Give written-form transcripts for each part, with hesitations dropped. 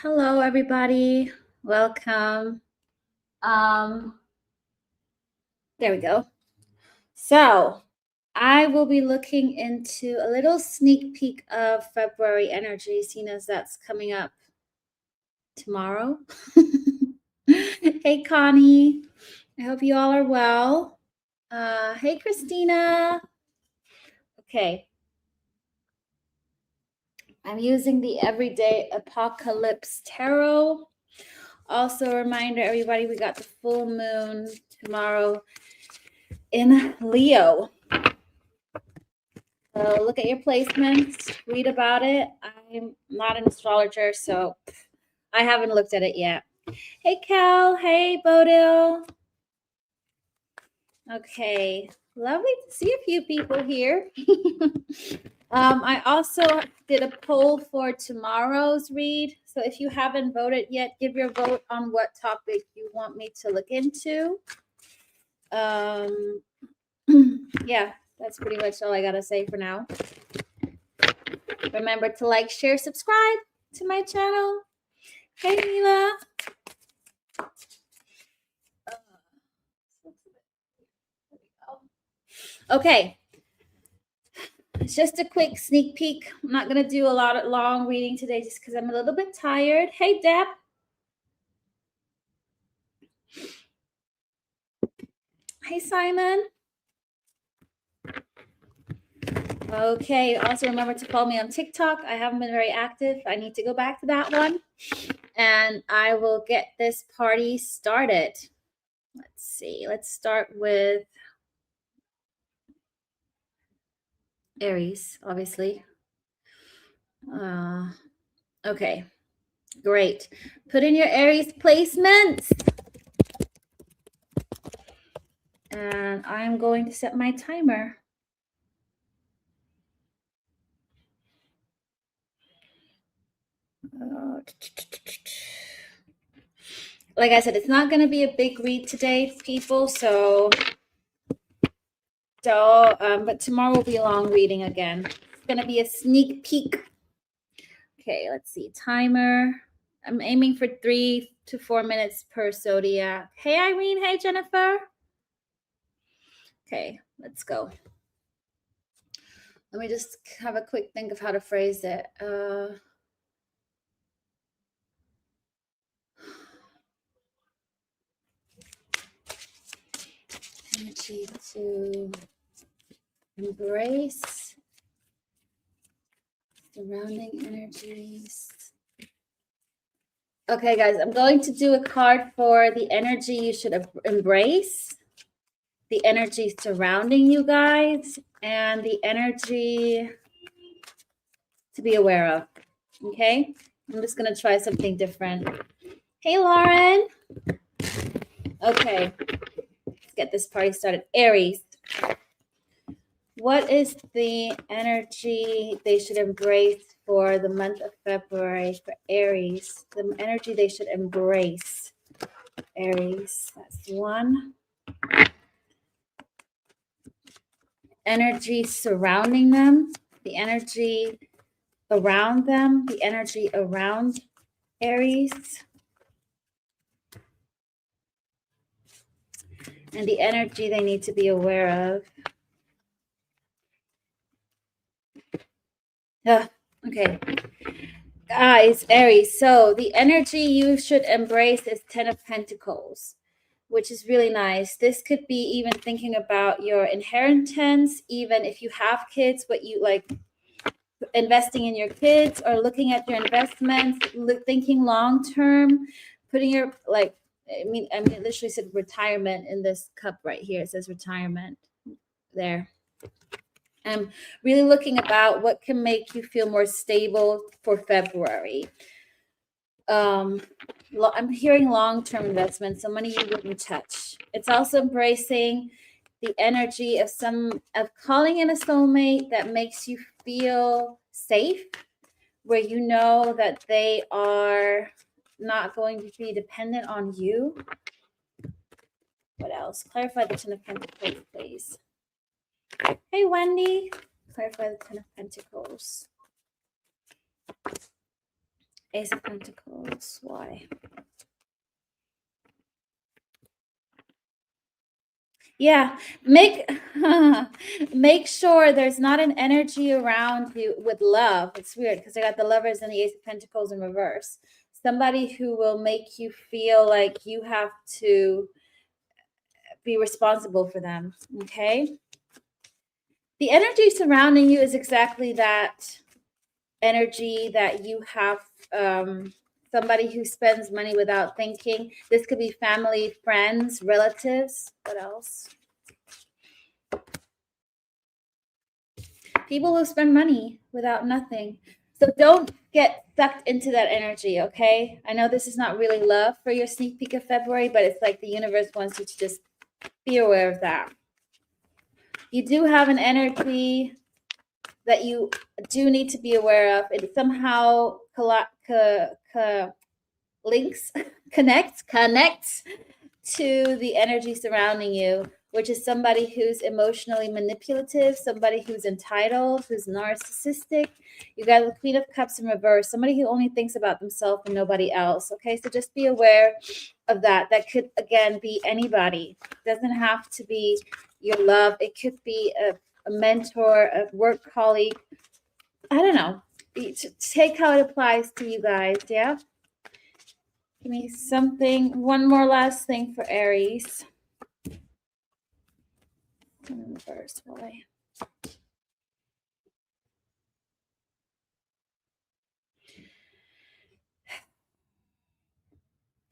Hello, everybody. Welcome. There we go. So, I will be looking into a little sneak peek of February energy, seeing as that's coming up tomorrow. Hey, Connie. I hope you all are well. Hey, Christina. Okay. I'm using the Everyday Apocalypse Tarot. Also, a reminder, everybody, we got the full moon tomorrow in Leo. So look at your placements, read about it. I'm not an astrologer, so I haven't looked at it yet. Hey, Cal. Hey, Bodil. Okay, lovely to see a few people here. I also did a poll for tomorrow's read. So if you haven't voted yet, give your vote on what topic you want me to look into. Yeah, that's pretty much all I got to say for now. Remember to like, share, subscribe to my channel. Hey, Mila. Okay. It's just a quick sneak peek. I'm not going to do a lot of long reading today just because I'm a little bit tired. Hey, Deb. Hey, Simon. Okay. Also, remember to follow me on TikTok. I haven't been very active. I need to go back to that one. And I will get this party started. Let's see. Let's start with Aries, obviously. Okay. Great. Put in your Aries placements. And I'm going to set my timer. Like I said, it's not going to be a big read today, people. But tomorrow will be a long reading again. It's going to be a sneak peek. Okay, let's see. Timer. I'm aiming for 3 to 4 minutes per zodiac. Hey, Irene. Hey, Jennifer. Okay, let's go. Let me just have a quick think of how to phrase it. Energy to embrace surrounding energies. Okay, guys, I'm going to do a card for the energy you should embrace, the energy surrounding you guys, and the energy to be aware of. Okay, I'm just going to try something different. Hey, Lauren. Okay, let's get this party started. Aries. What is the energy they should embrace for the month of February for Aries? The energy they should embrace. Aries, that's one. Energy surrounding them, the energy around them, the energy around Aries, and the energy they need to be aware of. Okay. Guys, Aries, so the energy you should embrace is 10 of Pentacles, which is really nice. This could be even thinking about your inheritance, even if you have kids, what you like investing in your kids or looking at your investments, thinking long term, putting your I literally said retirement in this cup right here. It says retirement there. I'm really looking about what can make you feel more stable for February. I'm hearing long-term investments, so money you wouldn't touch. It's also embracing the energy of calling in a soulmate that makes you feel safe, where you know that they are not going to be dependent on you. What else? Clarify the 10 of Pentacles, please. Hey, Wendy. Clarify the 10 of Pentacles. Ace of Pentacles. Why? Yeah, make make sure there's not an energy around you with love. It's weird because I got the Lovers and the Ace of Pentacles in reverse. Somebody who will make you feel like you have to be responsible for them. Okay. The energy surrounding you is exactly that energy that you have. Somebody who spends money without thinking. This could be family, friends, relatives. What else? People who spend money without nothing. So don't get sucked into that energy, okay? I know this is not really love for your sneak peek of February, but it's like the universe wants you to just be aware of that. You do have an energy that you do need to be aware of. It somehow connects to the energy surrounding you, which is somebody who's emotionally manipulative, somebody who's entitled, who's narcissistic. You got the Queen of Cups in reverse, somebody who only thinks about themselves and nobody else. Okay, so just be aware of that. That could, again, be anybody. It doesn't have to be your love. It could be a mentor, a work colleague. I don't know. Take how it applies to you guys, yeah? Give me something, one more last thing for Aries. Reverse, why?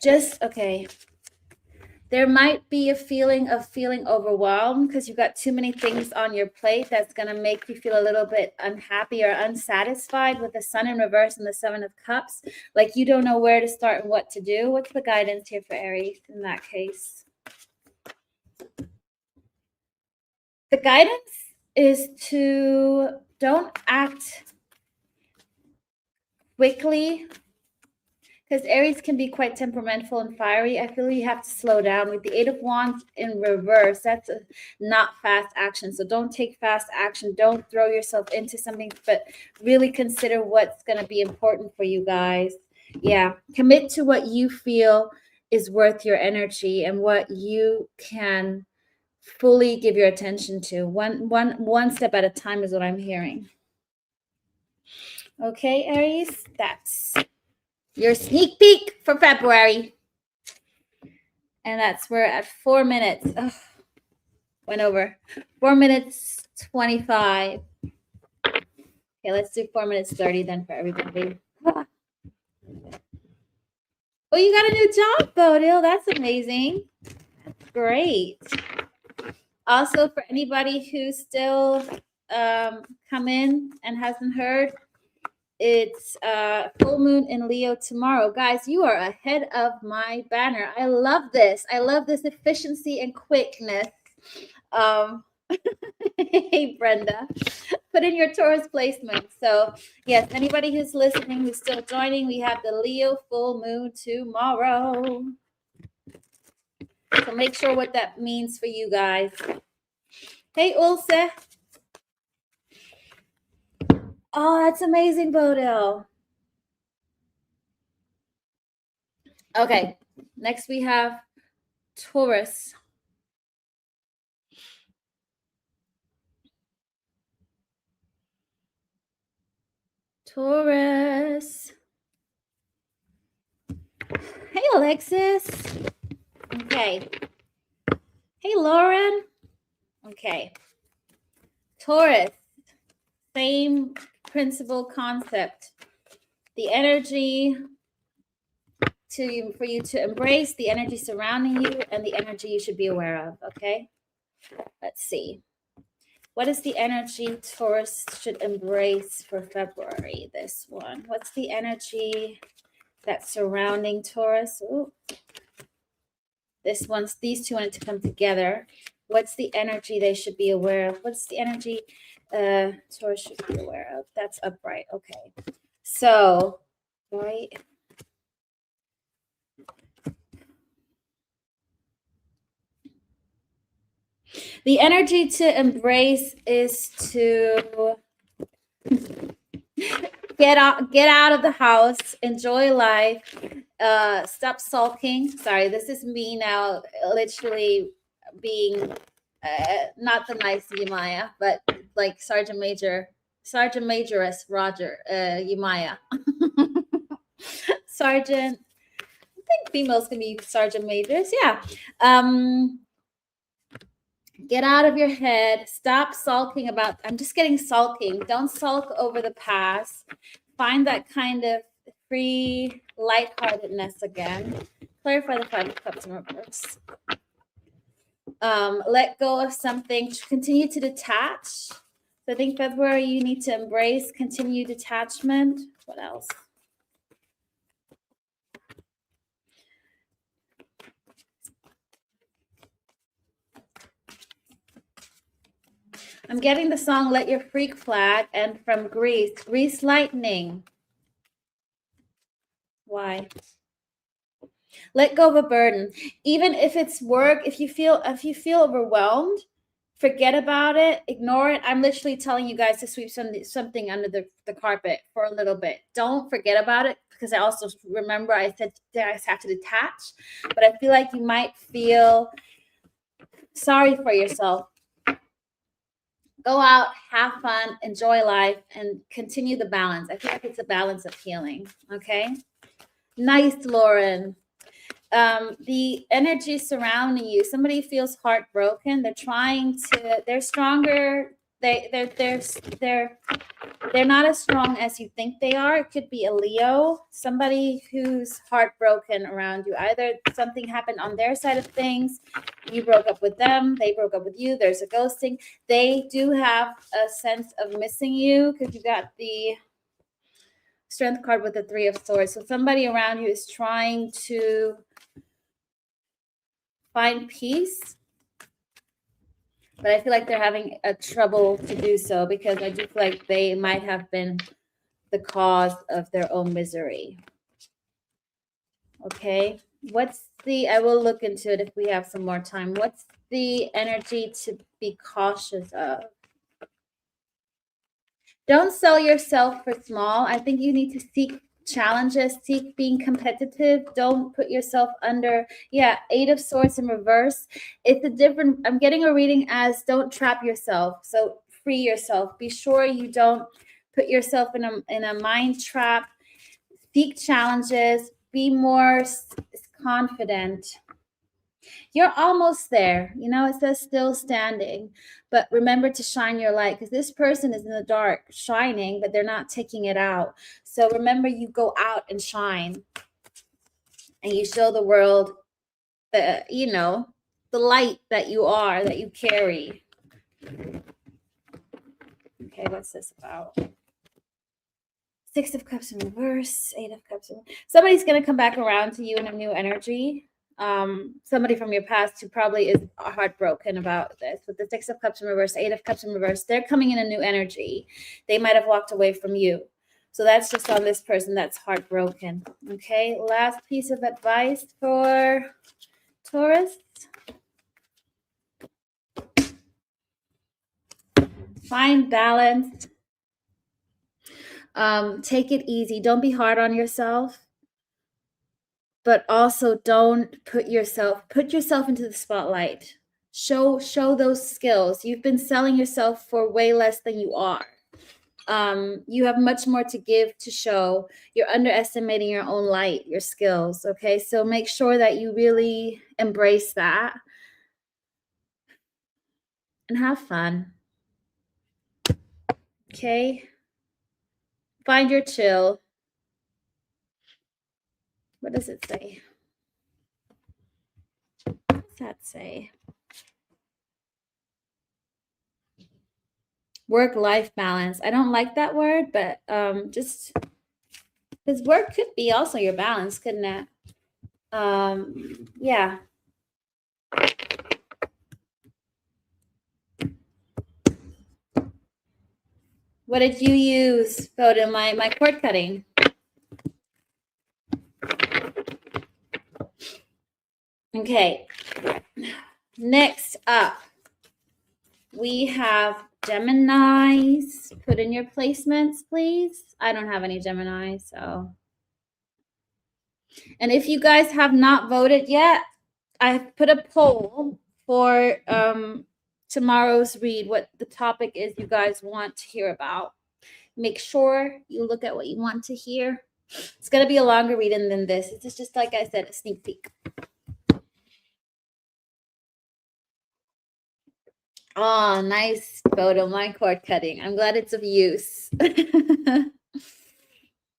Just, okay. There might be a feeling of feeling overwhelmed because you've got too many things on your plate that's going to make you feel a little bit unhappy or unsatisfied with the Sun in reverse and the Seven of Cups. Like you don't know where to start and what to do. What's the guidance here for Aries in that case? The guidance is to don't act quickly, because Aries can be quite temperamental and fiery. I feel you have to slow down. With the Eight of Wands in reverse, that's not fast action. So don't take fast action. Don't throw yourself into something, but really consider what's going to be important for you guys. Yeah, commit to what you feel is worth your energy and what you can fully give your attention to. One step at a time is what I'm hearing. Okay, Aries, that's your sneak peek for February. And we're at 4 minutes. Ugh, went over. 4 minutes 25. Okay, let's do 4 minutes 30 then for everybody. Oh, you got a new job, Bodil. That's amazing. Great. Also, for anybody who's still come in and hasn't heard, it's full moon in Leo tomorrow. Guys, you are ahead of my banner. I love this. I love this efficiency and quickness. Hey, Brenda, put in your Taurus placement. So yes, anybody who's listening, who's still joining, we have the Leo full moon tomorrow. So make sure what that means for you guys. Hey, Ulse. Oh, that's amazing, Bodil. Okay, next we have Taurus. Taurus. Hey, Alexis. Okay. Hey, Lauren. Okay. Taurus. Same principle concept. The energy for you to embrace, the energy surrounding you, and the energy you should be aware of. Okay. Let's see. What is the energy Taurus should embrace for February? This one. What's the energy that's surrounding Taurus? Ooh. These two wanted to come together. What's the energy they should be aware of? What's the energy Taurus should be aware of? That's upright. Okay. So, right. The energy to embrace is to Get out of the house, enjoy life, stop sulking. Sorry, this is me now, literally being not the nice Yemaya, but like Sergeant Majoress Roger, Yemaya. Sergeant, I think females can be sergeant majors. Yeah. Get out of your head. Stop sulking about, I'm just getting sulking. Don't sulk over the past. Find that kind of free lightheartedness again. Clarify the Five of Cups in reverse. Let go of something. Continue to detach. So I think February, you need to embrace continued detachment. What else? I'm getting the song Let Your Freak Flag, and from Grease Lightning. Why? Let go of a burden. Even if it's work, if you feel overwhelmed, forget about it, ignore it. I'm literally telling you guys to sweep something under the carpet for a little bit. Don't forget about it, because I also remember I said I have to detach, but I feel like you might feel sorry for yourself. Go out, have fun, enjoy life, and continue the balance. I feel like it's a balance of healing. Okay. Nice, Lauren. The energy surrounding you, somebody feels heartbroken. They're stronger. They're not as strong as you think they are. It could be a Leo, somebody who's heartbroken around you. Either something happened on their side of things, you broke up with them, they broke up with you, there's a ghosting. They do have a sense of missing you, because you got the Strength card with the Three of Swords. So somebody around you is trying to find peace, but I feel like they're having a trouble to do so, because I do feel like they might have been the cause of their own misery. Okay, I will look into it if we have some more time. What's the energy to be cautious of? Don't sell yourself for small. I think you need to seek challenges, seek being competitive. Don't put yourself under. Yeah, Eight of Swords in reverse. It's a different, I'm getting a reading as don't trap yourself. So free yourself. Be sure you don't put yourself in a mind trap. Seek challenges. Be more confident. You're almost there. You know, it says still standing, but remember to shine your light, because this person is in the dark shining, but they're not taking it out. So remember, you go out and shine, and you show the world the light that you are, that you carry. Okay, what's this about? Six of Cups in reverse, Eight of Cups in reverse. Somebody's going to come back around to you in a new energy. Somebody from your past who probably is heartbroken about this. With the Six of Cups in reverse, Eight of Cups in reverse, they're coming in a new energy. They might have walked away from you. So that's just on this person that's heartbroken. Okay, last piece of advice for Taurus. Find balance. Take it easy. Don't be hard on yourself. But also don't put yourself into the spotlight. Show those skills. You've been selling yourself for way less than you are. You have much more to give, to show. You're underestimating your own light, your skills. Okay, so make sure that you really embrace that and have fun. Okay, find your chill. What does it say? What does that say? Work-life balance. I don't like that word, but just because work could be also your balance, couldn't it? Yeah. What did you use, Foden? My cord cutting. Okay. Next up, We have Geminis. Put in your placements, please. I don't have any Gemini, so. And if you guys have not voted yet, I put a poll for tomorrow's read, what the topic is you guys want to hear about. Make sure you look at what you want to hear. It's going to be a longer reading than this. This is just, like I said, a sneak peek. Oh, nice photo. My cord cutting. I'm glad it's of use.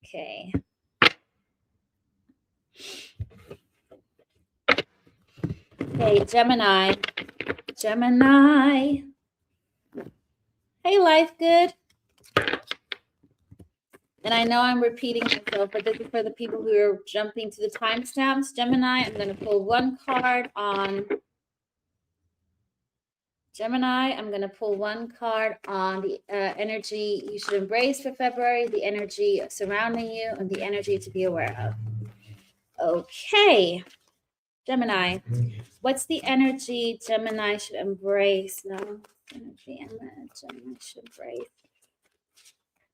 Okay. Okay, Gemini. Gemini. Hey, Life Good. And I know I'm repeating myself, but this is for the people who are jumping to the timestamps. Gemini, I'm going to pull one card on Gemini. I'm going to pull one card on the energy you should embrace for February, the energy surrounding you, and the energy to be aware of. Okay. Gemini, what's the energy Gemini should embrace? No, energy Gemini should embrace.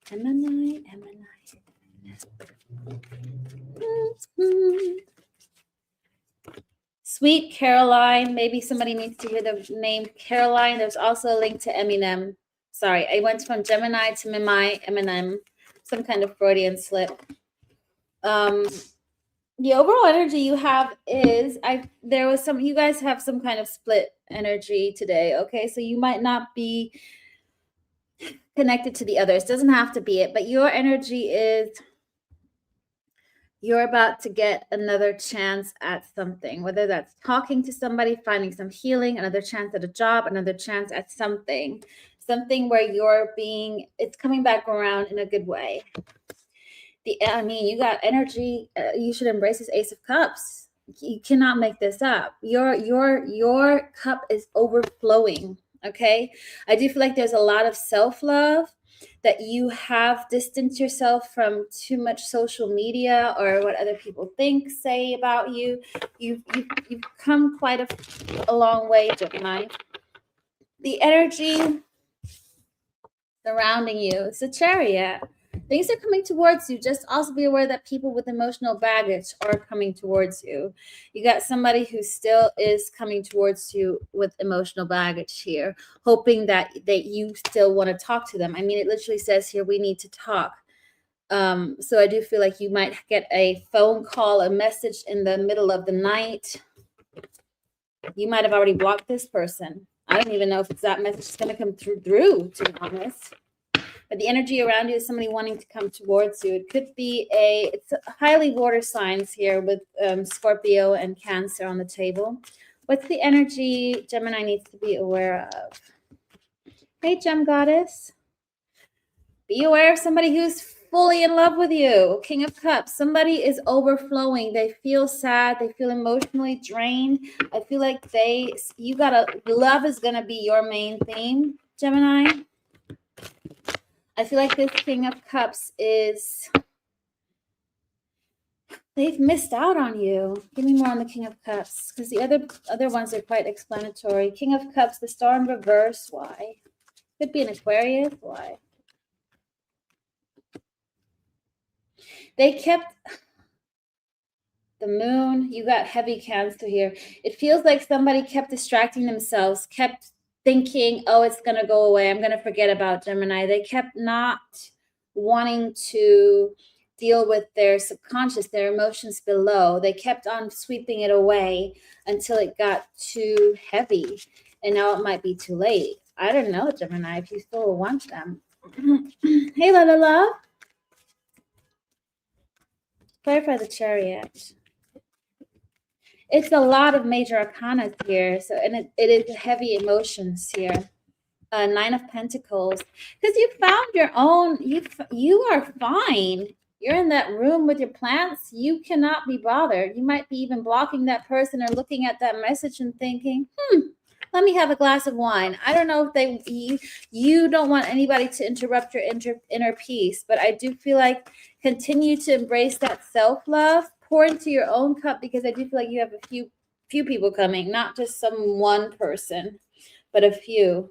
Gemini. Sweet Caroline. Maybe somebody needs to hear the name Caroline. There's also a link to Eminem. Sorry, I went from Gemini to Eminem. Some kind of Freudian slip. The overall energy you have is you guys have some kind of split energy today. Okay, so you might not be connected to the others. Doesn't have to be it, but your energy is you're about to get another chance at something, whether that's talking to somebody, finding some healing, another chance at a job, another chance at something where it's coming back around in a good way. You got energy. You should embrace this Ace of Cups. You cannot make this up. Your cup is overflowing. Okay. I do feel like there's a lot of self-love, that you have distanced yourself from too much social media or what other people say about you. You've come quite a long way, Gemini. The energy surrounding you is the Chariot. Things are coming towards you. Just also be aware that people with emotional baggage are coming towards you. You got somebody who still is coming towards you with emotional baggage here, hoping that you still want to talk to them. I mean, it literally says here, we need to talk. So I do feel like you might get a phone call, a message in the middle of the night. You might have already blocked this person. I don't even know if that message is going to come through, to be honest. But the energy around you is somebody wanting to come towards you. It could be it's highly water signs here with Scorpio and Cancer on the table. What's the energy Gemini needs to be aware of? Hey, Gem Goddess. Be aware of somebody who's fully in love with you. King of Cups. Somebody is overflowing. They feel sad. They feel emotionally drained. I feel like love is going to be your main theme, Gemini. I feel like this King of Cups they've missed out on you. Give me more on the King of Cups, because the other ones are quite explanatory. King of Cups, the Star in reverse. Why? Could be an Aquarius. Why? They kept the Moon. You got heavy Cancer here. It feels like somebody kept distracting themselves, kept thinking, oh, it's going to go away. I'm going to forget about Gemini. They kept not wanting to deal with their subconscious, their emotions below. They kept on sweeping it away until it got too heavy. And now it might be too late. I don't know, Gemini, if you still want them. Hey, la. Clarify the Chariot. It's a lot of major arcana here. So, and it is heavy emotions here. Nine of Pentacles. Because you found your own, you are fine. You're in that room with your plants. You cannot be bothered. You might be even blocking that person or looking at that message and thinking, let me have a glass of wine. I don't know if you don't want anybody to interrupt your inner peace, but I do feel like continue to embrace that self-love. Pour into your own cup, because I do feel like you have a few people coming, not just some one person, but a few.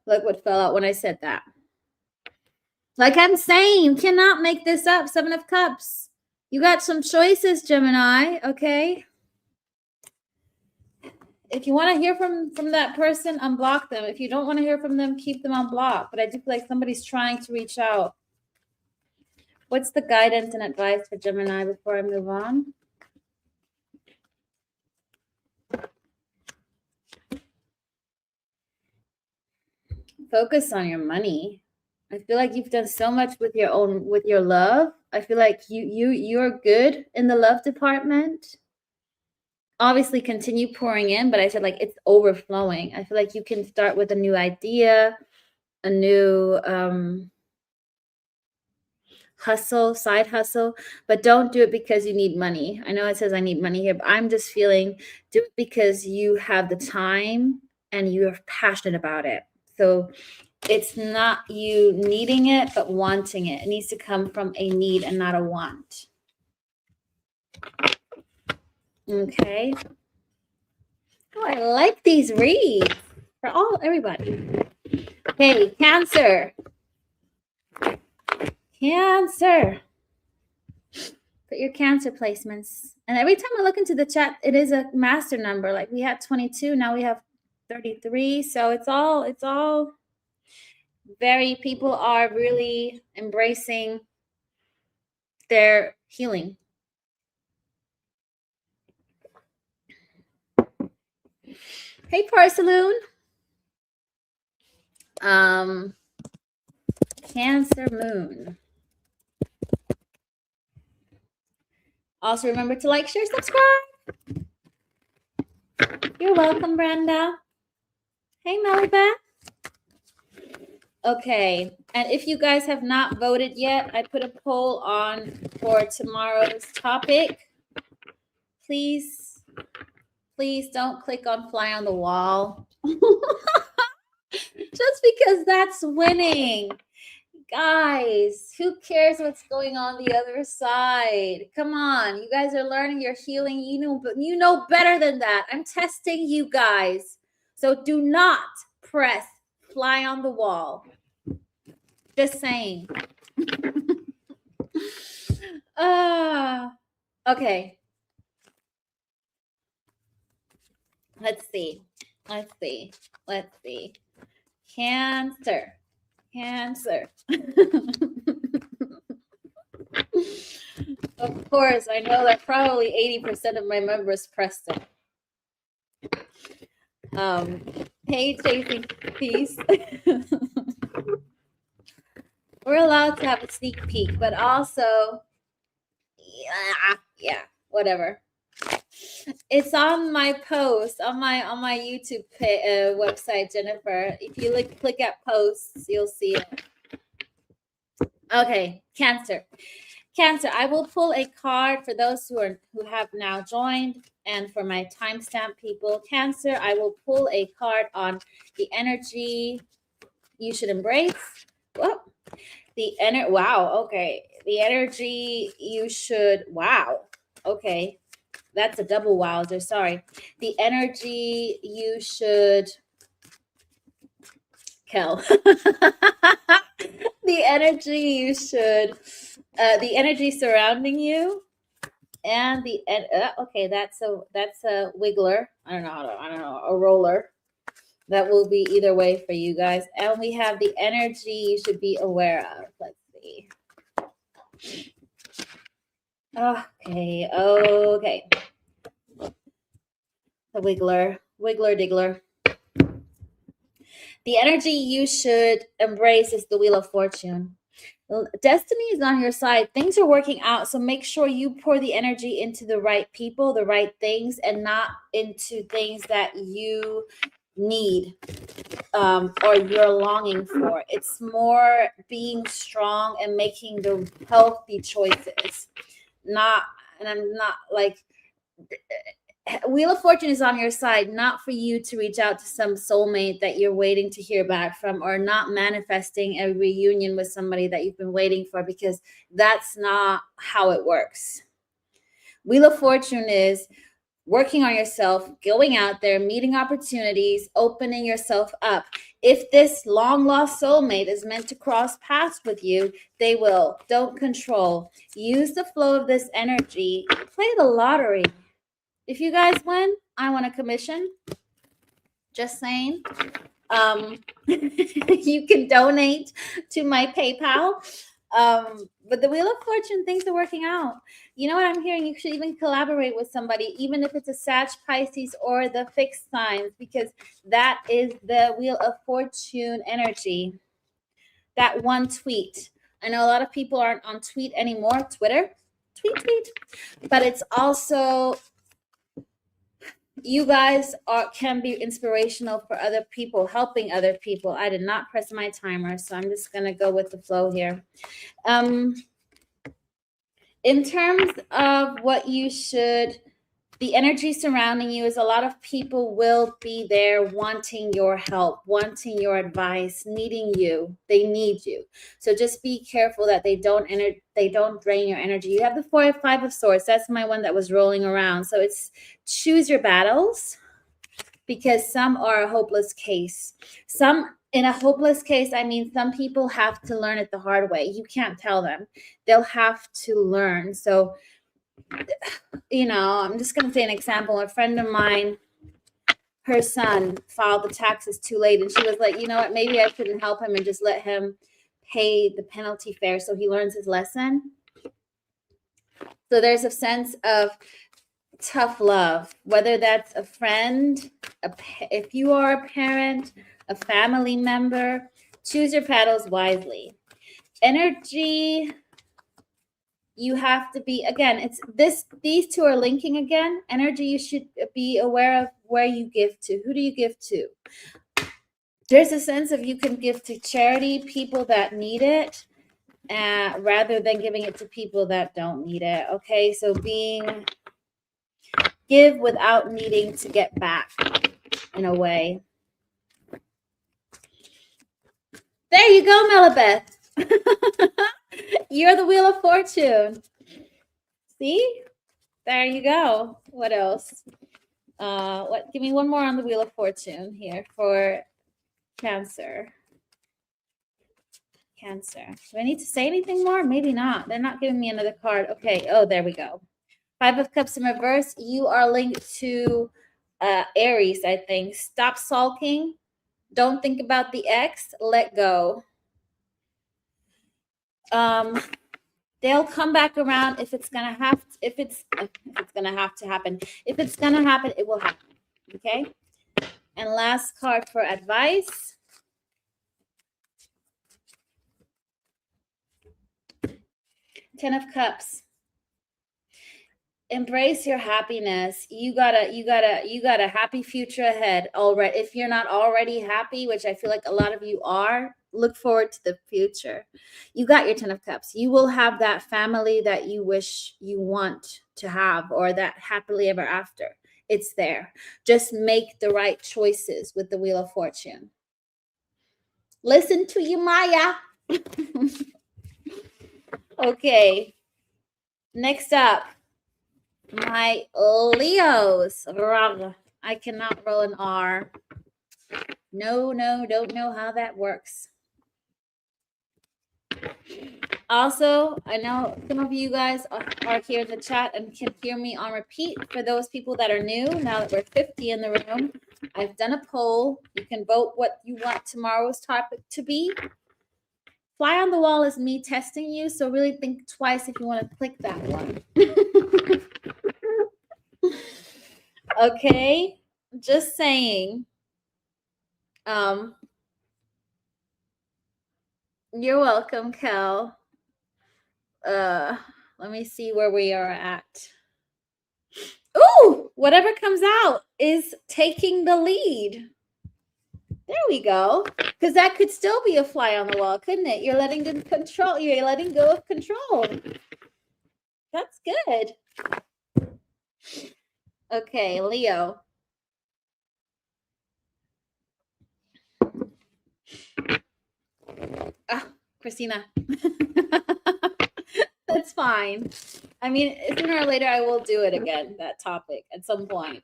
Look what fell out when I said that. Like I'm saying, you cannot make this up. 7 of Cups. You got some choices, Gemini, okay? If you want to hear from that person, unblock them. If you don't want to hear from them, keep them on block. But I do feel like somebody's trying to reach out. What's the guidance and advice for Gemini before I move on? Focus on your money. I feel like you've done so much with your love. I feel like you're good in the love department. Obviously continue pouring in, but I said like it's overflowing. I feel like you can start with a new idea, a new side hustle, but don't do it because you need money. I know it says I need money here, but I'm just feeling do it because you have the time and you're passionate about it. So it's not you needing it, but wanting it. It needs to come from a need and not a want. Okay. Oh, I like these reads for everybody. Okay, Cancer. Cancer. Put your Cancer placements. And every time I look into the chat, it is a master number. Like we had 22, now we have 33. So it's all very, people are really embracing their healing. Hey, Parsaloon. Cancer moon. Also remember to like, share, subscribe. You're welcome, Brenda. Hey, Melibeth. Okay, and if you guys have not voted yet, I put a poll on for tomorrow's topic. Please don't click on fly on the wall. Just because that's winning. Guys, who cares what's going on the other side? Come on, you guys are learning, you're healing. You know better than that. I'm testing you guys. So do not press fly on the wall. Just saying. Okay. Let's see. Cancer. Of course, I know that probably 80% of my members pressed it. Hey, Chasing Peace. We're allowed to have a sneak peek, but also, yeah, whatever. It's on my post on my YouTube website, Jennifer. If you click at posts, you'll see it. Okay, Cancer. I will pull a card for those who have now joined, and for my timestamp people. Cancer, I will pull a card on the energy you should embrace. Whoa. Wow. Okay. The energy you should. Wow. Okay. That's a double wowzer. Sorry. The energy you should kill. The energy you should. The energy surrounding you, and okay. That's a wiggler. I don't know. A roller. That will be either way for you guys. And we have the energy you should be aware of. Let's see. Okay. The wiggler, diggler. The energy you should embrace is the Wheel of Fortune. Destiny is on your side. Things are working out. So make sure you pour the energy into the right people, the right things, and not into things that you need or you're longing for. It's more being strong and making the healthy choices. I'm not like Wheel of Fortune is on your side, not for you to reach out to some soulmate that you're waiting to hear back from, or not manifesting a reunion with somebody that you've been waiting for, because that's not how it works. Wheel of Fortune is working on yourself, going out there, meeting opportunities, opening yourself up. If this long lost soulmate is meant to cross paths with you, they will. Don't control. Use the flow of this energy. Play the lottery. If you guys win, I want a commission. Just saying. You can donate to my PayPal. But the Wheel of Fortune, things are working out. You know what I'm hearing? You should even collaborate with somebody, even if it's a Sag, Pisces, or the fixed signs, because that is the Wheel of Fortune energy. That one tweet. I know a lot of people aren't on tweet anymore. Twitter, tweet. But it's also, you guys can be inspirational for other people, helping other people. I did not press my timer, so I'm just going to go with the flow here. In terms of what you should, the energy surrounding you is a lot of people will be there wanting your help, wanting your advice, needing you. They need you. So just be careful that they don't drain your energy. You have the 4 or 5 of Swords. That's my one that was rolling around. So it's choose your battles, because some are a hopeless case. In a hopeless case, I mean, some people have to learn it the hard way. You can't tell them. They'll have to learn. So, I'm just going to say an example. A friend of mine, her son filed the taxes too late. And she was like, you know what, maybe I shouldn't help him and just let him pay the penalty fare so he learns his lesson. So there's a sense of tough love, whether that's a friend, if you are a parent, a family member. Choose your battles wisely. Energy, you have to be, again, it's these two are linking again. Energy, you should be aware of where you give to. Who do you give to? There's a sense of you can give to charity, people that need it, rather than giving it to people that don't need it. Okay, so give without needing to get back, in a way. There you go, Melibeth. You're the Wheel of Fortune. See? There you go. What else? Give me one more on the Wheel of Fortune here for Cancer. Cancer. Do I need to say anything more? Maybe not. They're not giving me another card. Okay. Oh, there we go. 5 of Cups in reverse. You are linked to Aries, I think. Stop sulking. Don't think about the ex. Let go. They'll come back around if it's gonna have to, if it's gonna have to happen. If it's gonna happen, it will happen. Okay. And last card for advice. Ten of Cups. Embrace your happiness. You got a happy future ahead already. If you're not already happy, which I feel like a lot of you are, look forward to the future. You got your 10 of Cups. You will have that family that you wish you want to have, or that happily ever after. It's there. Just make the right choices with the Wheel of Fortune. Listen to you, Maya. Okay. Next up, my Leos. I cannot roll an R. No, don't know how that works. Also, I know some of you guys are here in the chat and can hear me on repeat. For those people that are new, now that we're 50 in the room, I've done a poll. You can vote what you want tomorrow's topic to be. Fly on the wall is me testing you, so really think twice if you want to click that one. Okay, just saying. You're welcome, Kel. Let me see where we are at. Ooh, whatever comes out is taking the lead. There we go. Because that could still be a fly on the wall, couldn't it? You're letting them control. You're letting go of control. That's good. Okay, Leo. Christina. That's fine. I mean, sooner or later, I will do it again, that topic, at some point.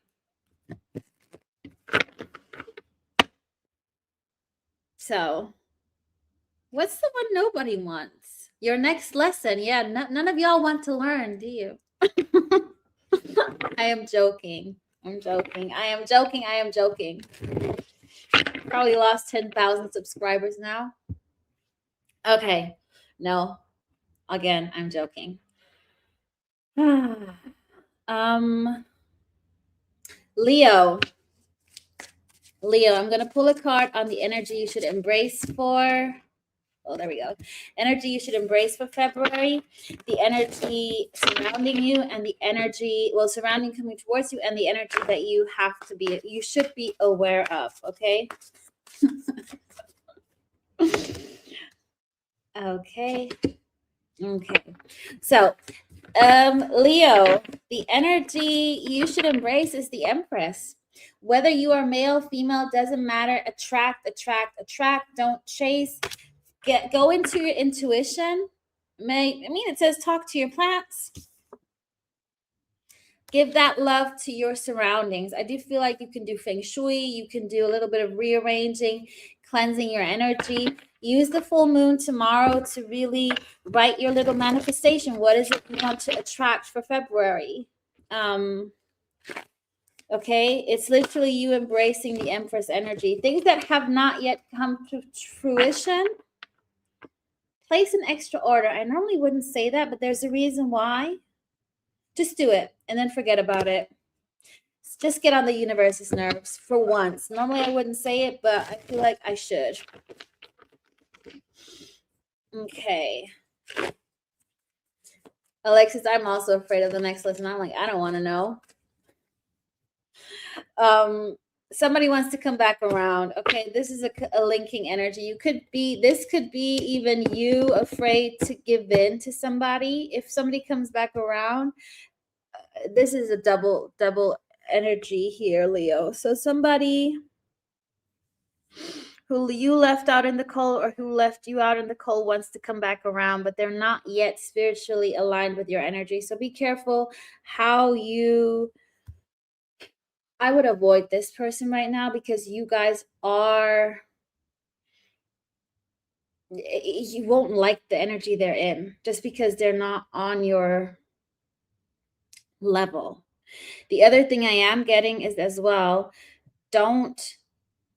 So, what's the one nobody wants? Your next lesson. Yeah, none of y'all want to learn, do you? I am joking. I'm joking. I am joking. I am joking. Probably lost 10,000 subscribers now. Okay. No. Again, I'm joking. Leo. Leo, I'm going to pull a card on the energy you should embrace for. Oh, there we go. Energy you should embrace for February, the energy surrounding you, and the energy, well, surrounding coming towards you, and the energy that you should be aware of, okay? Okay. So, Leo, the energy you should embrace is the Empress. Whether you are male, female, doesn't matter. Attract. Don't chase. Go into your intuition. It says talk to your plants. Give that love to your surroundings. I do feel like you can do feng shui. You can do a little bit of rearranging, cleansing your energy. Use the full moon tomorrow to really write your little manifestation. What is it you want to attract for February? Okay, it's literally you embracing the Empress energy. Things that have not yet come to fruition, place an extra order. I normally wouldn't say that, but there's a reason why. Just do it and then forget about it. Just get on the universe's nerves for once. Normally I wouldn't say it, but I feel like I should. Okay. Alexis, I'm also afraid of the next lesson. I'm like, I don't want to know. Somebody wants to come back around. Okay, this is a linking energy. This could be even you afraid to give in to somebody. If somebody comes back around, this is a double energy here, Leo. So somebody who you left out in the cold or who left you out in the cold wants to come back around, but they're not yet spiritually aligned with your energy. So be careful how I would avoid this person right now, because you guys you won't like the energy they're in just because they're not on your level. The other thing I am getting is as well, don't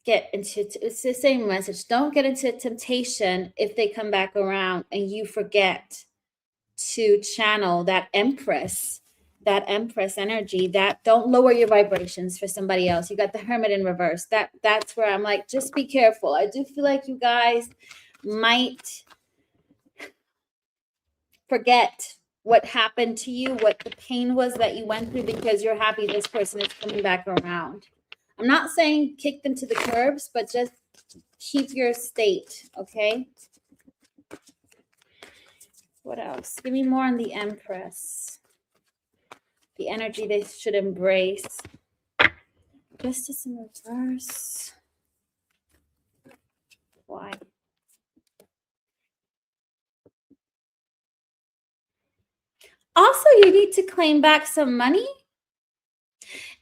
get into, it's the same message. Don't get into temptation if they come back around and you forget to channel that Empress energy. That don't lower your vibrations for somebody else. You got the Hermit in reverse. That's where I'm like, just be careful. I do feel like you guys might forget what happened to you, what the pain was that you went through, because you're happy this person is coming back around. I'm not saying kick them to the curbs, but just keep your state, okay? What else? Give me more on the Empress. The energy they should embrace. Justice in reverse. Why? Also, you need to claim back some money.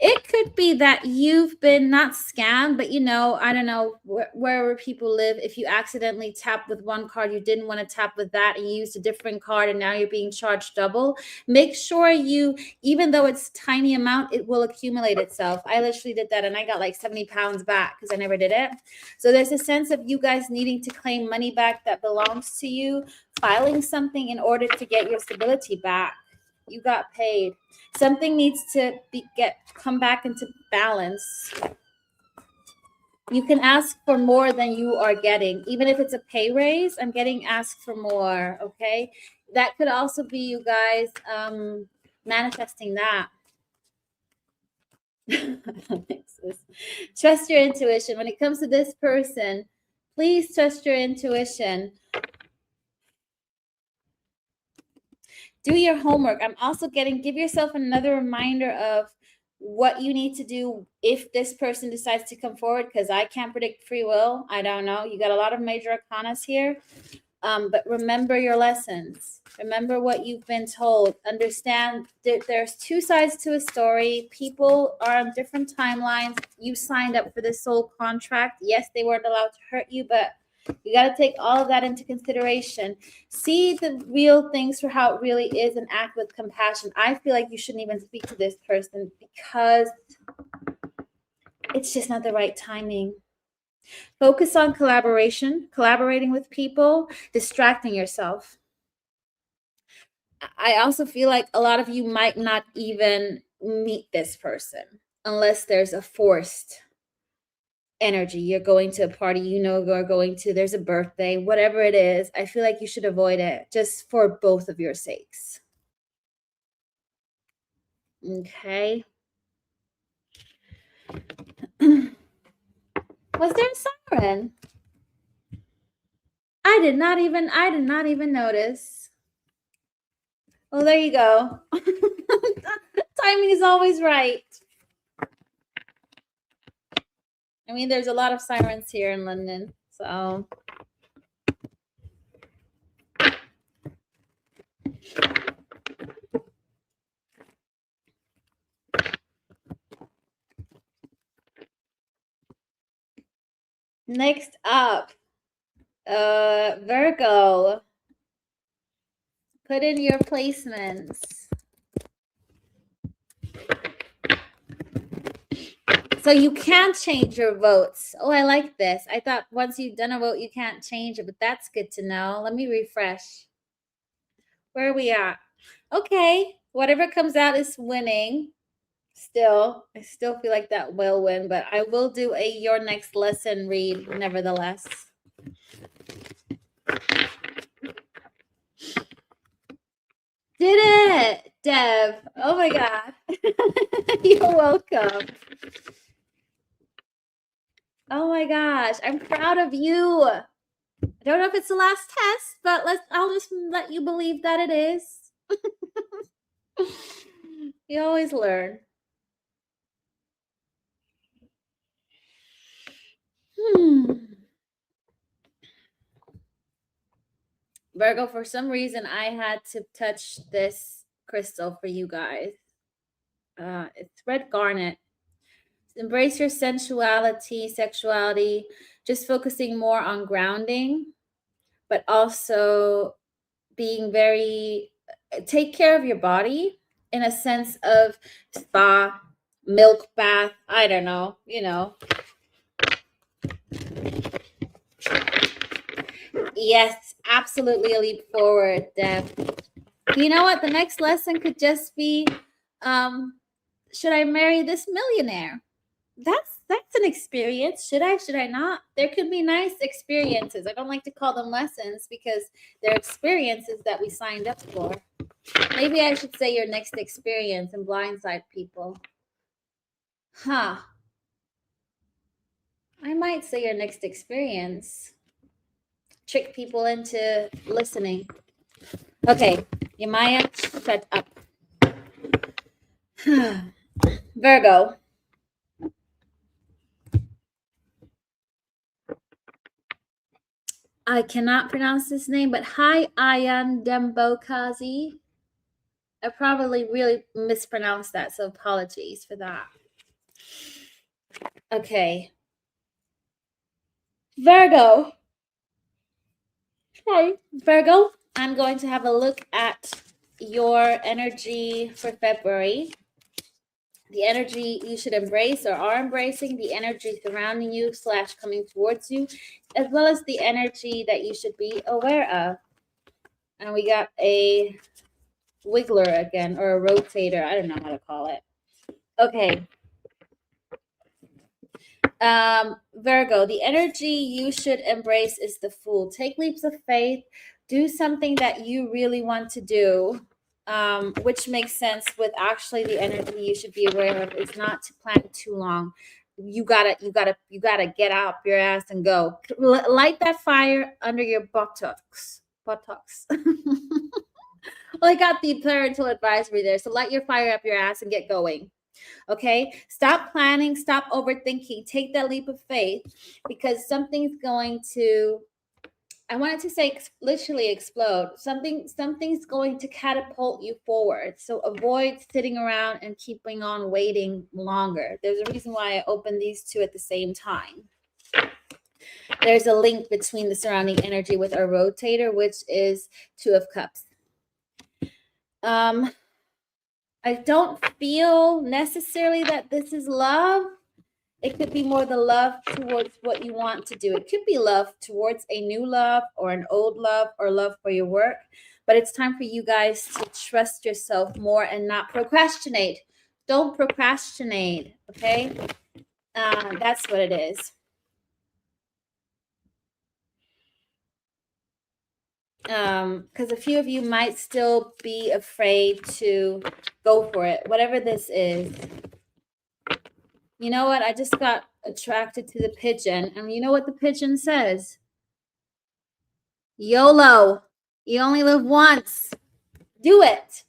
It could be that you've been not scammed, but I don't know wherever people live. If you accidentally tap with one card, you didn't want to tap with that, and you used a different card, and now you're being charged double. Make sure even though it's a tiny amount, it will accumulate itself. I literally did that, and I got like 70 pounds back because I never did it. So there's a sense of you guys needing to claim money back that belongs to you, filing something in order to get your stability back. You got paid. Something needs to come back into balance. You can ask for more than you are getting. Even if it's a pay raise, I'm getting asked for more, okay? That could also be you guys manifesting that. Trust your intuition. When it comes to this person, please trust your intuition. Do your homework. I'm also give yourself another reminder of what you need to do if this person decides to come forward, because I can't predict free will. I don't know. You got a lot of major arcanas here. But remember your lessons. Remember what you've been told. Understand that there's two sides to a story. People are on different timelines. You signed up for this soul contract. Yes, they weren't allowed to hurt you, but you got to take all of that into consideration. See the real things for how it really is and act with compassion. I feel like you shouldn't even speak to this person because it's just not the right timing. Focus on collaboration, collaborating with people, distracting yourself. I also feel like a lot of you might not even meet this person unless there's a forced energy. You're going to a party, you're going to, there's a birthday, whatever it is. I feel like you should avoid it just for both of your sakes. Okay. Was there a siren? I did not even notice. Well, there you go. Timing is always right. I mean, there's a lot of sirens here in London, so. Next up, Virgo. Put in your placements. So you can't change your votes. Oh, I like this. I thought once you've done a vote, you can't change it, but that's good to know. Let me refresh. Where are we at? Okay. Whatever comes out is winning. I still feel like that will win, but I will do a your next lesson read nevertheless. Did it, Dev. Oh my God. You're welcome. Oh my gosh. I'm proud of you. I don't know if it's the last test, but I'll just let you believe that it is. You always learn. Virgo, for some reason, I had to touch this crystal for you guys. It's red garnet. Embrace your sensuality, sexuality, just focusing more on grounding, but also being take care of your body in a sense of spa, milk bath, I don't know, Yes, absolutely a leap forward, Deb. You know what? The next lesson could just be, should I marry this millionaire? That's an experience. Should I not? There could be nice experiences. I don't like to call them lessons because they're experiences that we signed up for. Maybe I should say your next experience and blindside people. Huh. I might say your next experience. Trick people into listening. Okay, Yamaya, shut up. Virgo. I cannot pronounce this name, but hi, Ayan Dembokazi. I probably really mispronounced that, so apologies for that. Okay. Virgo. Hi, Virgo. I'm going to have a look at your energy for February. The energy you should embrace or are embracing, the energy surrounding you / coming towards you, as well as the energy that you should be aware of. And we got a wiggler again, or a rotator. I don't know how to call it. Okay. Virgo, the energy you should embrace is the Fool. Take leaps of faith. Do something that you really want to do, which makes sense with actually the energy you should be aware of is not to plan too long. You gotta get out your ass and go. Light that fire under your buttocks. Well, I got the parental advisory there. So light your fire up your ass and get going. Okay, stop planning, stop overthinking, take that leap of faith because something's going to, I wanted to say literally explode. Something's going to catapult you forward. So avoid sitting around and keeping on waiting longer. There's a reason why I opened these two at the same time. There's a link between the surrounding energy with our rotator, which is Two of Cups. I don't feel necessarily that this is love. It could be more the love towards what you want to do. It could be love towards a new love or an old love or love for your work. But it's time for you guys to trust yourself more and not procrastinate. Don't procrastinate, okay? That's what it is. Because a few of you might still be afraid to go for it, whatever this is. You know what? I just got attracted to the pigeon. And you know what the pigeon says? YOLO. You only live once. Do it.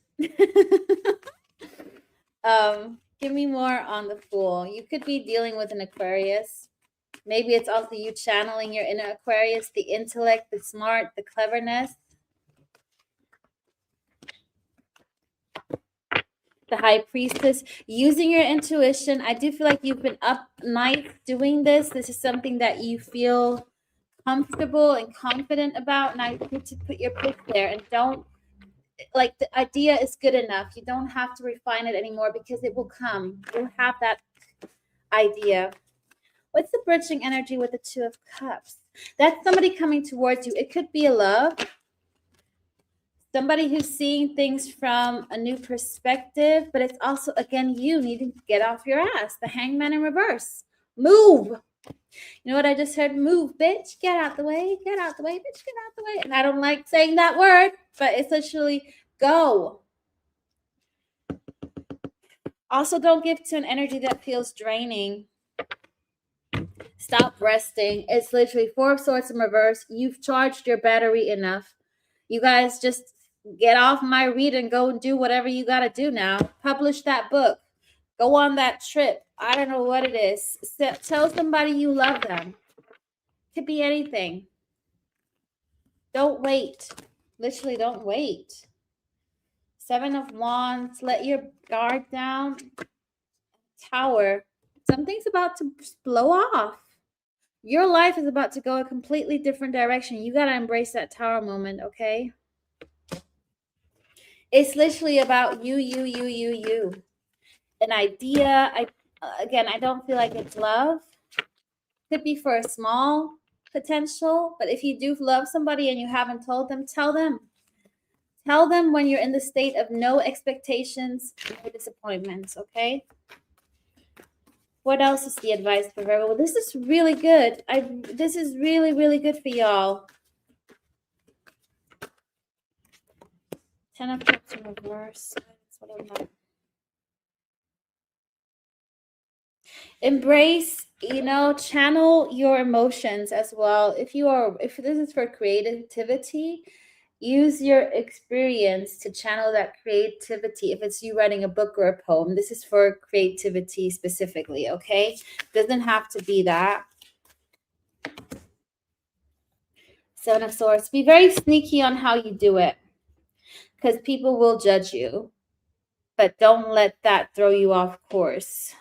Give me more on the Fool. You could be dealing with an Aquarius. Maybe it's also you channeling your inner Aquarius, the intellect, the smart, the cleverness. The High Priestess, using your intuition. I do feel like you've been up nights doing this. This is something that you feel comfortable and confident about. Now you need to put your pick there and don't, like, the idea is good enough. You don't have to refine it anymore because it will come. You'll have that idea. What's the bridging energy with the Two of Cups? That's somebody coming towards you. It could be a love. Somebody who's seeing things from a new perspective, but it's also, again, you needing to get off your ass. The Hangman in reverse. Move. You know what I just heard? Move, bitch. Get out the way. Get out the way, bitch. Get out the way. And I don't like saying that word, but it's literally go. Also, don't give to an energy that feels draining. Stop resting. It's literally Four of Swords in reverse. You've charged your battery enough. You guys just get off my read and go and do whatever you got to do now. Publish that book. Go on that trip. I don't know what it is. Tell somebody you love them. Could be anything. Don't wait. Literally, don't wait. Seven of Wands. Let your guard down. Tower. Something's about to blow off. Your life is about to go a completely different direction. You got to embrace that Tower moment, okay? It's literally about you. An idea. I don't feel like it's love. Could be for a small potential, but if you do love somebody and you haven't told them, tell them. Tell them when you're in the state of no expectations, no disappointments, okay? What else is the advice for Virgo? Well, this is really good. This is really, really good for y'all. Ten of Cups in reverse. That's what I'm like. Embrace, channel your emotions as well. If this is for creativity, use your experience to channel that creativity. If it's you writing a book or a poem, this is for creativity specifically, okay? Doesn't have to be that. Seven of Swords. Be very sneaky on how you do it because people will judge you, but don't let that throw you off course.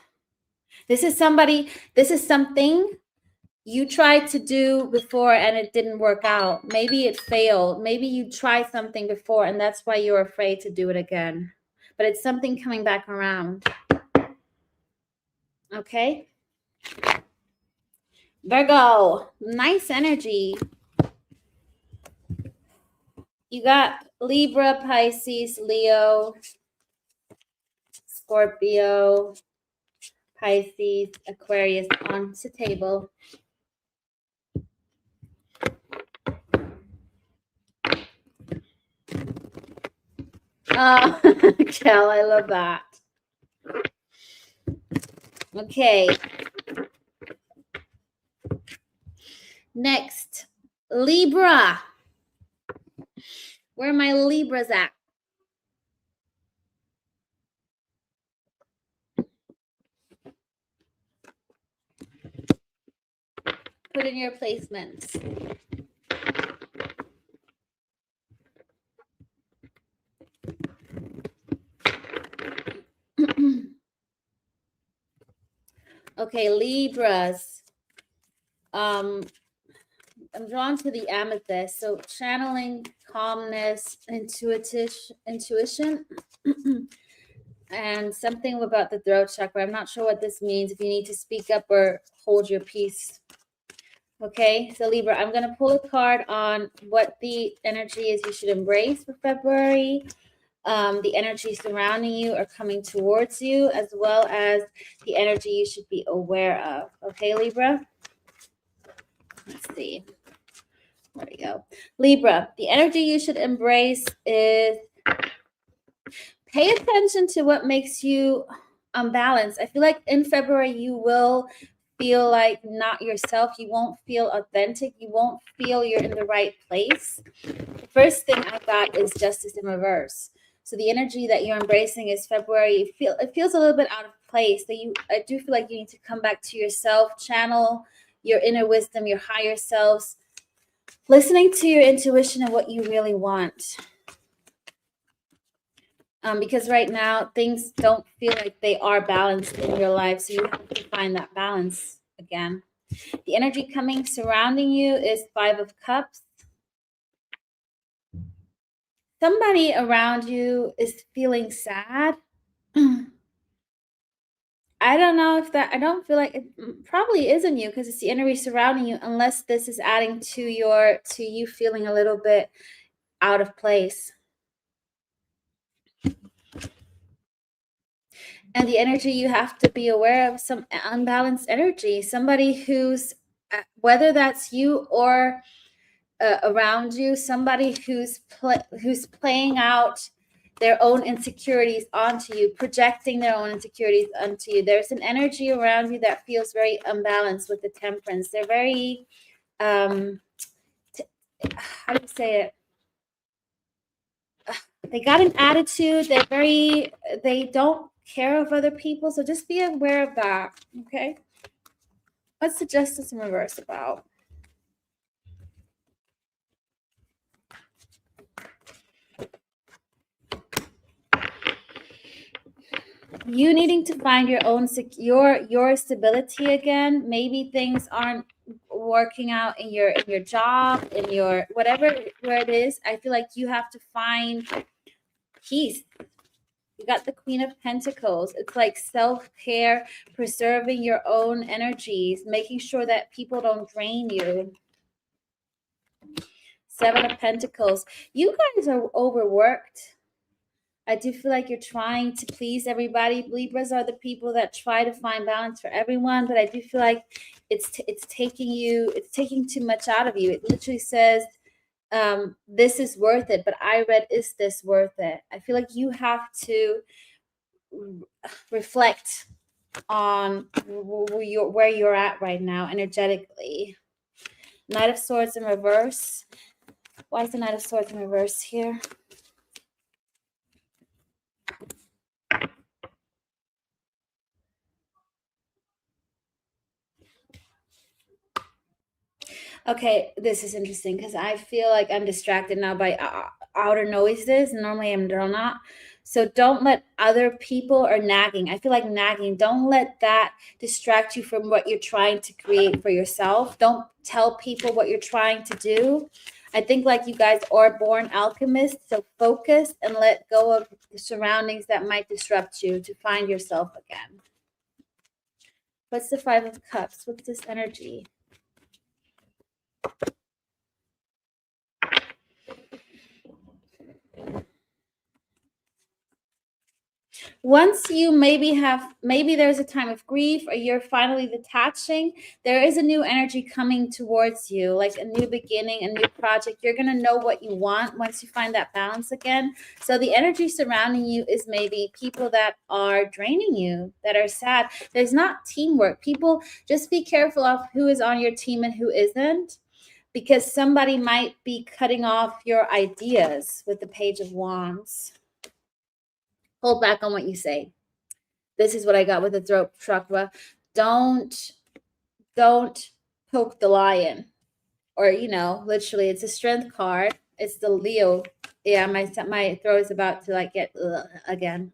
This is something you tried to do before and it didn't work out. Maybe it failed. Maybe you tried something before and that's why you're afraid to do it again. But it's something coming back around. Okay? Virgo, nice energy. You got Libra, Pisces, Leo, Scorpio, Pisces, Aquarius on the table. Oh, Kel, I love that. Okay. Next, Libra. Where are my Libras at? Put in your placements. Okay, Libras. I'm drawn to the amethyst. So channeling calmness, intuition, and something about the throat chakra. I'm not sure what this means. If you need to speak up or hold your peace. Okay, so Libra, I'm going to pull a card on what the energy is you should embrace for February. The energy surrounding you or coming towards you, as well as the energy you should be aware of. Okay, Libra? Let's see. There we go. Libra, the energy you should embrace is pay attention to what makes you unbalanced. I feel like in February, you will feel like not yourself. You won't feel authentic. You won't feel you're in the right place. The first thing I got is justice in reverse. So the energy that you're embracing is February. It feels a little bit out of place. So I do feel like you need to come back to yourself, channel your inner wisdom, your higher selves, listening to your intuition and what you really want. Because right now things don't feel like they are balanced in your life. So you have to find that balance again. The energy coming surrounding you is 5 of Cups. Somebody around you is feeling sad. I don't know if that, I don't feel like it probably isn't you because it's the energy surrounding you, unless this is adding to you feeling a little bit out of place. And the energy you have to be aware of, some unbalanced energy, somebody who's, whether that's you or around you, somebody who's playing out their own insecurities onto you, projecting their own insecurities onto you. There's an energy around you that feels very unbalanced with the Temperance. They're very, how do you say it? They got an attitude. They don't care of other people. So just be aware of that, okay? What's the Justice in reverse about? You needing to find your own your stability again. Maybe things aren't working out in your job, in your whatever where it is. I feel like you have to find peace. You got the Queen of Pentacles. It's like self-care, preserving your own energies, making sure that people don't drain you. 7 of Pentacles. You guys are overworked. I do feel like you're trying to please everybody. Libras are the people that try to find balance for everyone, but I do feel like it's taking too much out of you. It literally says, this is worth it, but I read, is this worth it? I feel like you have to reflect on where you're at right now energetically. Knight of Swords in reverse. Why is the Knight of Swords in reverse here? Okay, this is interesting because I feel like I'm distracted now by outer noises. Normally I'm not. So don't let other people or nagging. I feel like nagging. Don't let that distract you from what you're trying to create for yourself. Don't tell people what you're trying to do. I think like you guys are born alchemists. So focus and let go of the surroundings that might disrupt you to find yourself again. What's the 5 of Cups? What's this energy? Once you maybe there's a time of grief or you're finally detaching, there is a new energy coming towards you, like a new beginning, a new project. You're going to know what you want once you find that balance again. So the energy surrounding you is maybe people that are draining you, that are sad. There's not teamwork. People, just be careful of who is on your team and who isn't, because somebody might be cutting off your ideas with the Page of Wands. Hold back on what you say. This is what I got with the throat chakra. Don't poke the lion. Or, literally, it's a strength card. It's the Leo. Yeah, my throat is about to like get again.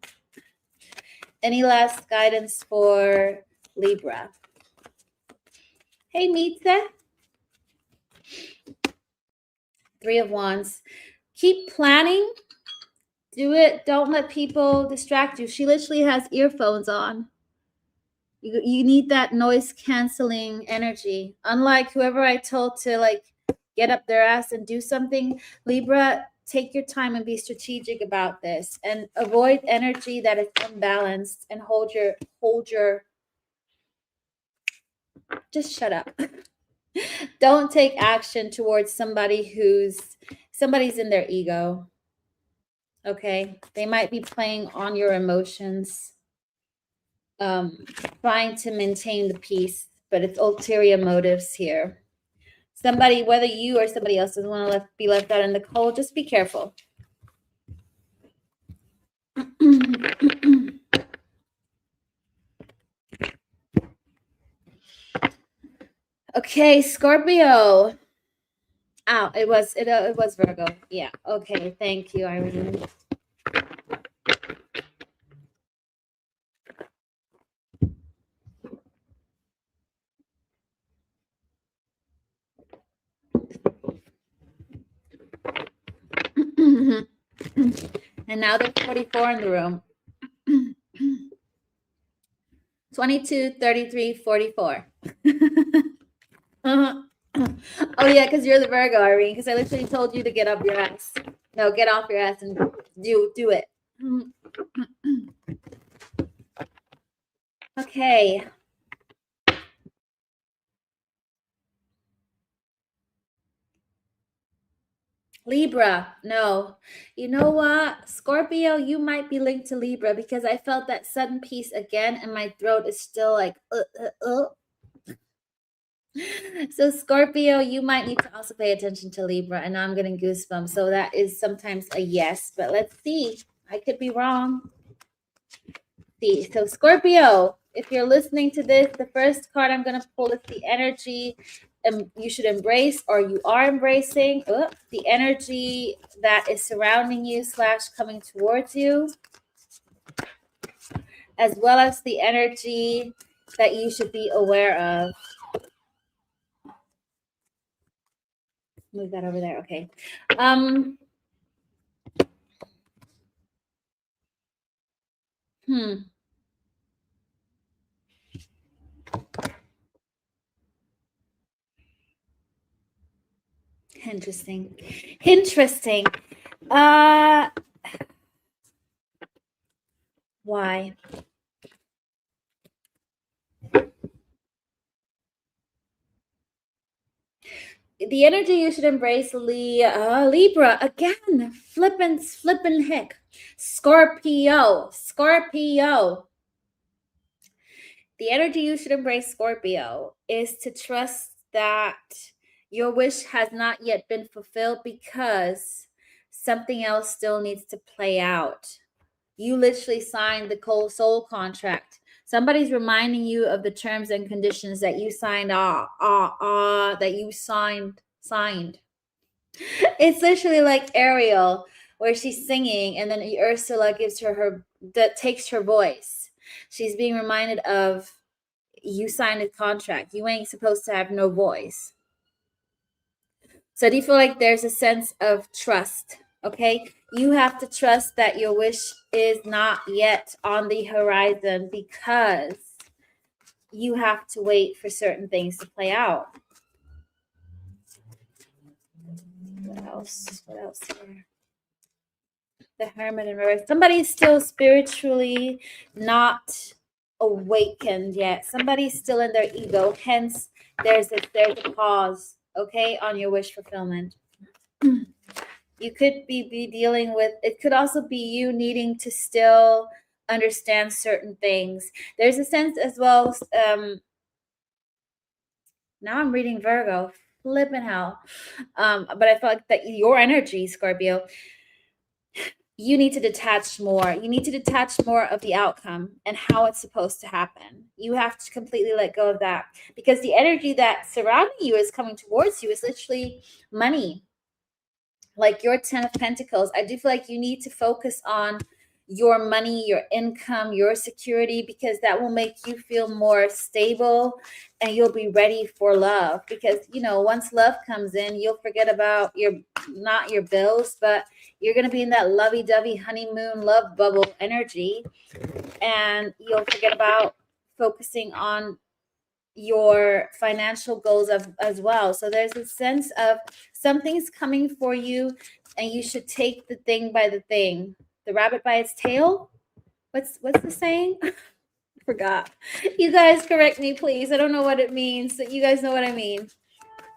Any last guidance for Libra? Hey, Mitze. 3 of Wands. Keep planning. Do it. Don't let people distract you. She literally has earphones on. You need that noise canceling energy. Unlike whoever I told to like get up their ass and do something, Libra, take your time and be strategic about this and avoid energy that is unbalanced and hold your just shut up. Don't take action towards somebody's in their ego. Okay? They might be playing on your emotions. Trying to maintain the peace, but it's ulterior motives here. Somebody, whether you or somebody else doesn't want to be left out in the cold, just be careful. Okay, Scorpio. Oh, it was Virgo. Yeah. Okay. Thank you, Irene. And now there's 44 in the room. 22, 33, 44. Oh yeah, because you're the Virgo, Irene. Because I literally told you to get up your ass. No, get off your ass and do it. Okay. Libra, no. You know what? Scorpio, you might be linked to Libra because I felt that sudden peace again and my throat is still like, So Scorpio, you might need to also pay attention to Libra. And now I'm getting goosebumps. So that is sometimes a yes, but let's see. I could be wrong. See, so Scorpio, if you're listening to this, the first card I'm going to pull is the energy you should embrace, or you are embracing the energy that is surrounding you / coming towards you, as well as the energy that you should be aware of. Move that over there. Okay. Interesting. Why? The energy you should embrace, Libra, again, flippin' heck. Scorpio. The energy you should embrace, Scorpio, is to trust that your wish has not yet been fulfilled because something else still needs to play out. You literally signed the soul contract. Somebody's reminding you of the terms and conditions that you signed. That you signed. It's literally like Ariel, where she's singing, and then Ursula gives her that takes her voice. She's being reminded of, you signed a contract. You ain't supposed to have no voice. So do you feel like there's a sense of trust? Okay, you have to trust that your wish is not yet on the horizon because you have to wait for certain things to play out. What else here? The Hermit in reverse. Somebody's still spiritually not awakened yet. Somebody's still in their ego. Hence, there's a pause, okay, on your wish fulfillment. You could be dealing with, it could also be you needing to still understand certain things. There's a sense as well, now I'm reading Virgo, flipping hell. But I feel like that your energy, Scorpio, you need to detach more. You need to detach more of the outcome and how it's supposed to happen. You have to completely let go of that, because the energy that's surrounding you is coming towards you is literally money. Like your 10 of Pentacles, I do feel like you need to focus on your money, your income, your security, because that will make you feel more stable and you'll be ready for love. Because, once love comes in, you'll forget about not your bills, but you're going to be in that lovey-dovey honeymoon love bubble energy, and you'll forget about focusing on your financial goals as well. So there's a sense of something's coming for you, and you should take the thing by the thing. The rabbit by its tail. What's the saying? I forgot. You guys correct me, please. I don't know what it means, but you guys know what I mean.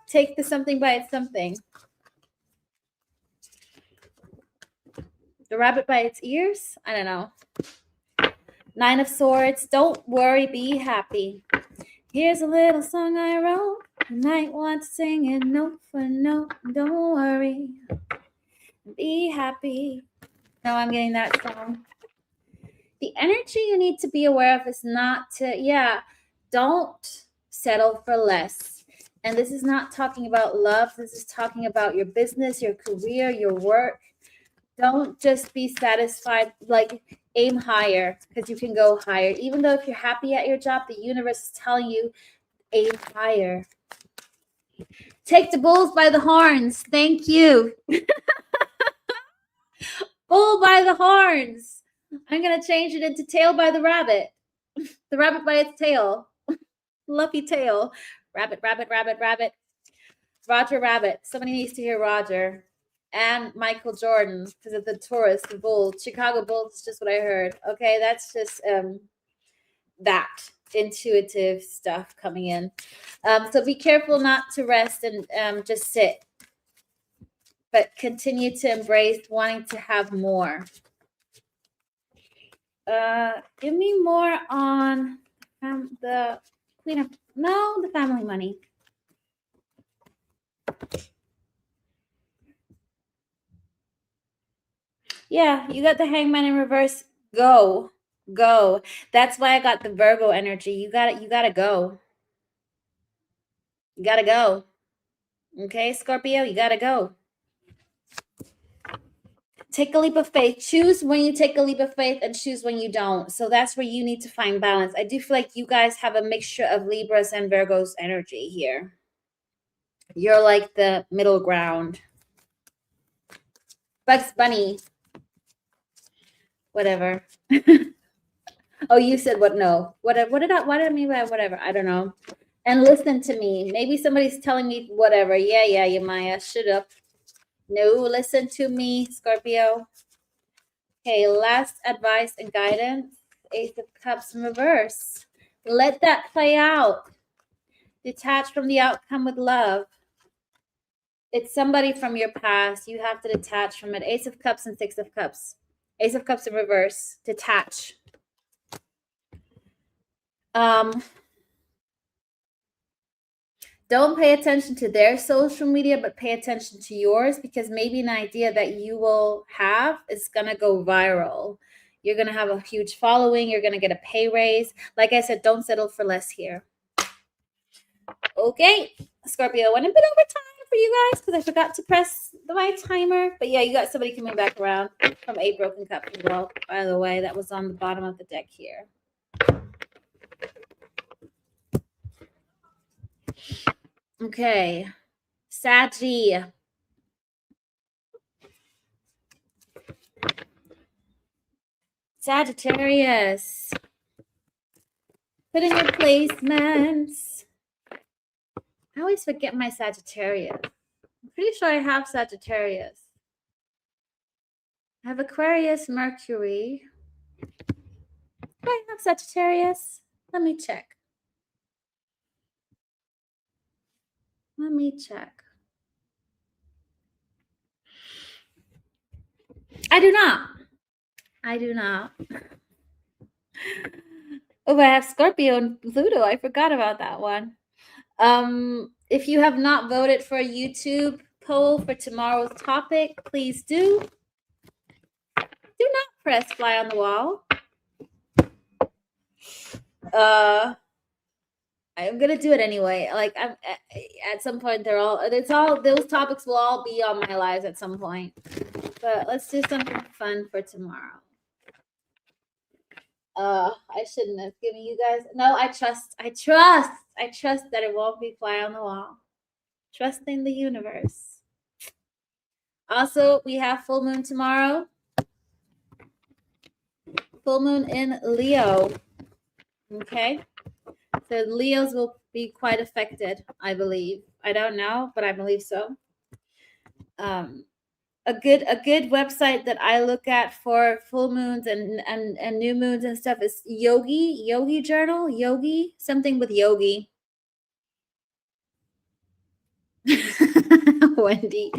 Take the something by its something. The rabbit by its ears? I don't know. Nine of Swords. Don't worry, be happy. Here's a little song I wrote. You might want to sing it note for note. Don't worry, be happy. No, I'm getting that song. The energy you need to be aware of is not to, don't settle for less. And this is not talking about love. This is talking about your business, your career, your work. Don't just be satisfied. Like, aim higher, because you can go higher. Even though if you're happy at your job, the universe is telling you, aim higher. Take the bulls by the horns. Thank you. Bull by the horns. I'm going to change it into tail by the rabbit. The rabbit by its tail. Lucky tail. Rabbit, rabbit, rabbit, rabbit. Roger Rabbit. Somebody needs to hear Roger. And Michael Jordan, because of the Taurus, the Bulls. Chicago Bulls is just what I heard. Okay, that's just that intuitive stuff coming in. So be careful not to rest and just sit, but continue to embrace wanting to have more. Give me more on the Queen of, the family money. Yeah, you got the Hangman in reverse. Go. That's why I got the Virgo energy. You gotta go. You gotta go. Okay, Scorpio, you gotta go. Take a leap of faith. Choose when you take a leap of faith and choose when you don't. So that's where you need to find balance. I do feel like you guys have a mixture of Libras and Virgo's energy here. You're like the middle ground. Bugs Bunny. Whatever. Oh, you said what? No. What did I mean by whatever? I don't know. And listen to me. Maybe somebody's telling me whatever. Yeah, Yamaya. Shut up. No, listen to me, Scorpio. Okay, last advice and guidance. Ace of Cups in reverse. Let that play out. Detach from the outcome with love. It's somebody from your past. You have to detach from it. Ace of Cups and Six of Cups. Ace of Cups in reverse. Detach. Don't pay attention to their social media, but pay attention to yours, because maybe an idea that you will have is going to go viral. You're going to have a huge following. You're going to get a pay raise. Like I said, don't settle for less here. Okay, Scorpio, went a bit over time for you guys because I forgot to press my timer. But yeah, you got somebody coming back around from 8 Broken Cups as well. By the way, that was on the bottom of the deck here. Okay, Saggy. Sagittarius. Put in your placements. I always forget my Sagittarius. I'm pretty sure I have Sagittarius. I have Aquarius, Mercury. Do I have Sagittarius? Let me check. I do not. Oh, I have Scorpio and Pluto. I forgot about that one. If you have not voted for a YouTube poll for tomorrow's topic, please do. Do not press fly on the wall. I'm gonna do it anyway. Like, I'm at some point those topics will all be on my lives at some point. But let's do something fun for tomorrow. I shouldn't have given you guys. No, I trust that it won't be fly on the wall. Trusting the universe. Also, we have full moon tomorrow. Full moon in Leo. Okay. So Leos will be quite affected, I believe. I don't know, but I believe so. A good website that I look at for full moons and new moons and stuff is Yogi Journal, Yogi, something with Yogi. Wendy.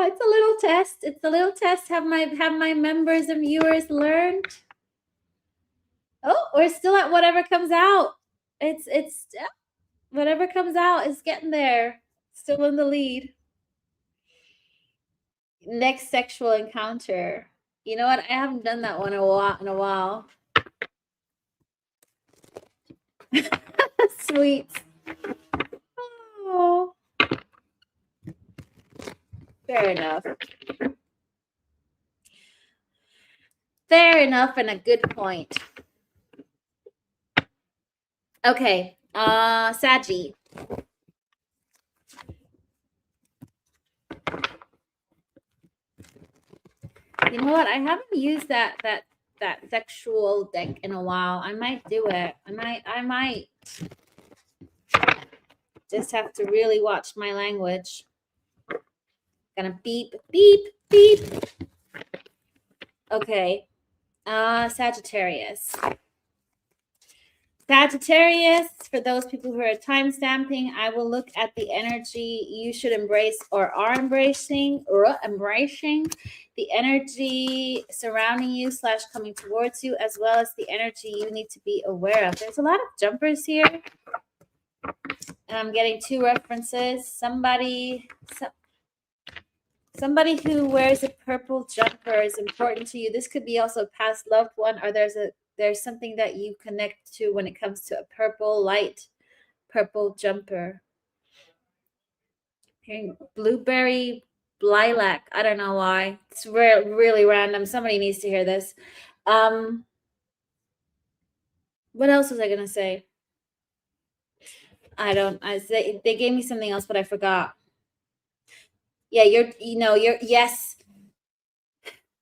It's a little test. It's a little test. Have my members and viewers learned? Oh, we're still at whatever comes out. It's whatever comes out is getting there. Still in the lead. Next sexual encounter. You know what? I haven't done that one in a while. Sweet. Oh. Fair enough. Fair enough, and a good point. Okay. Saggy. You know what? I haven't used that sexual deck in a while. I might do it. I might just have to really watch my language. Gonna beep, beep, beep. Okay. Sagittarius. Sagittarius, for those people who are time stamping, I will look at the energy you should embrace or are embracing, the energy surrounding you / coming towards you, as well as the energy you need to be aware of. There's a lot of jumpers here. And I'm getting two references. Somebody who wears a purple jumper is important to you. This could be also a past loved one, or there's something that you connect to when it comes to a light purple jumper. Hearing blueberry lilac. I don't know why. It's really random. Somebody needs to hear this. What else was I gonna say? They gave me something else, but I forgot. Yeah, yes.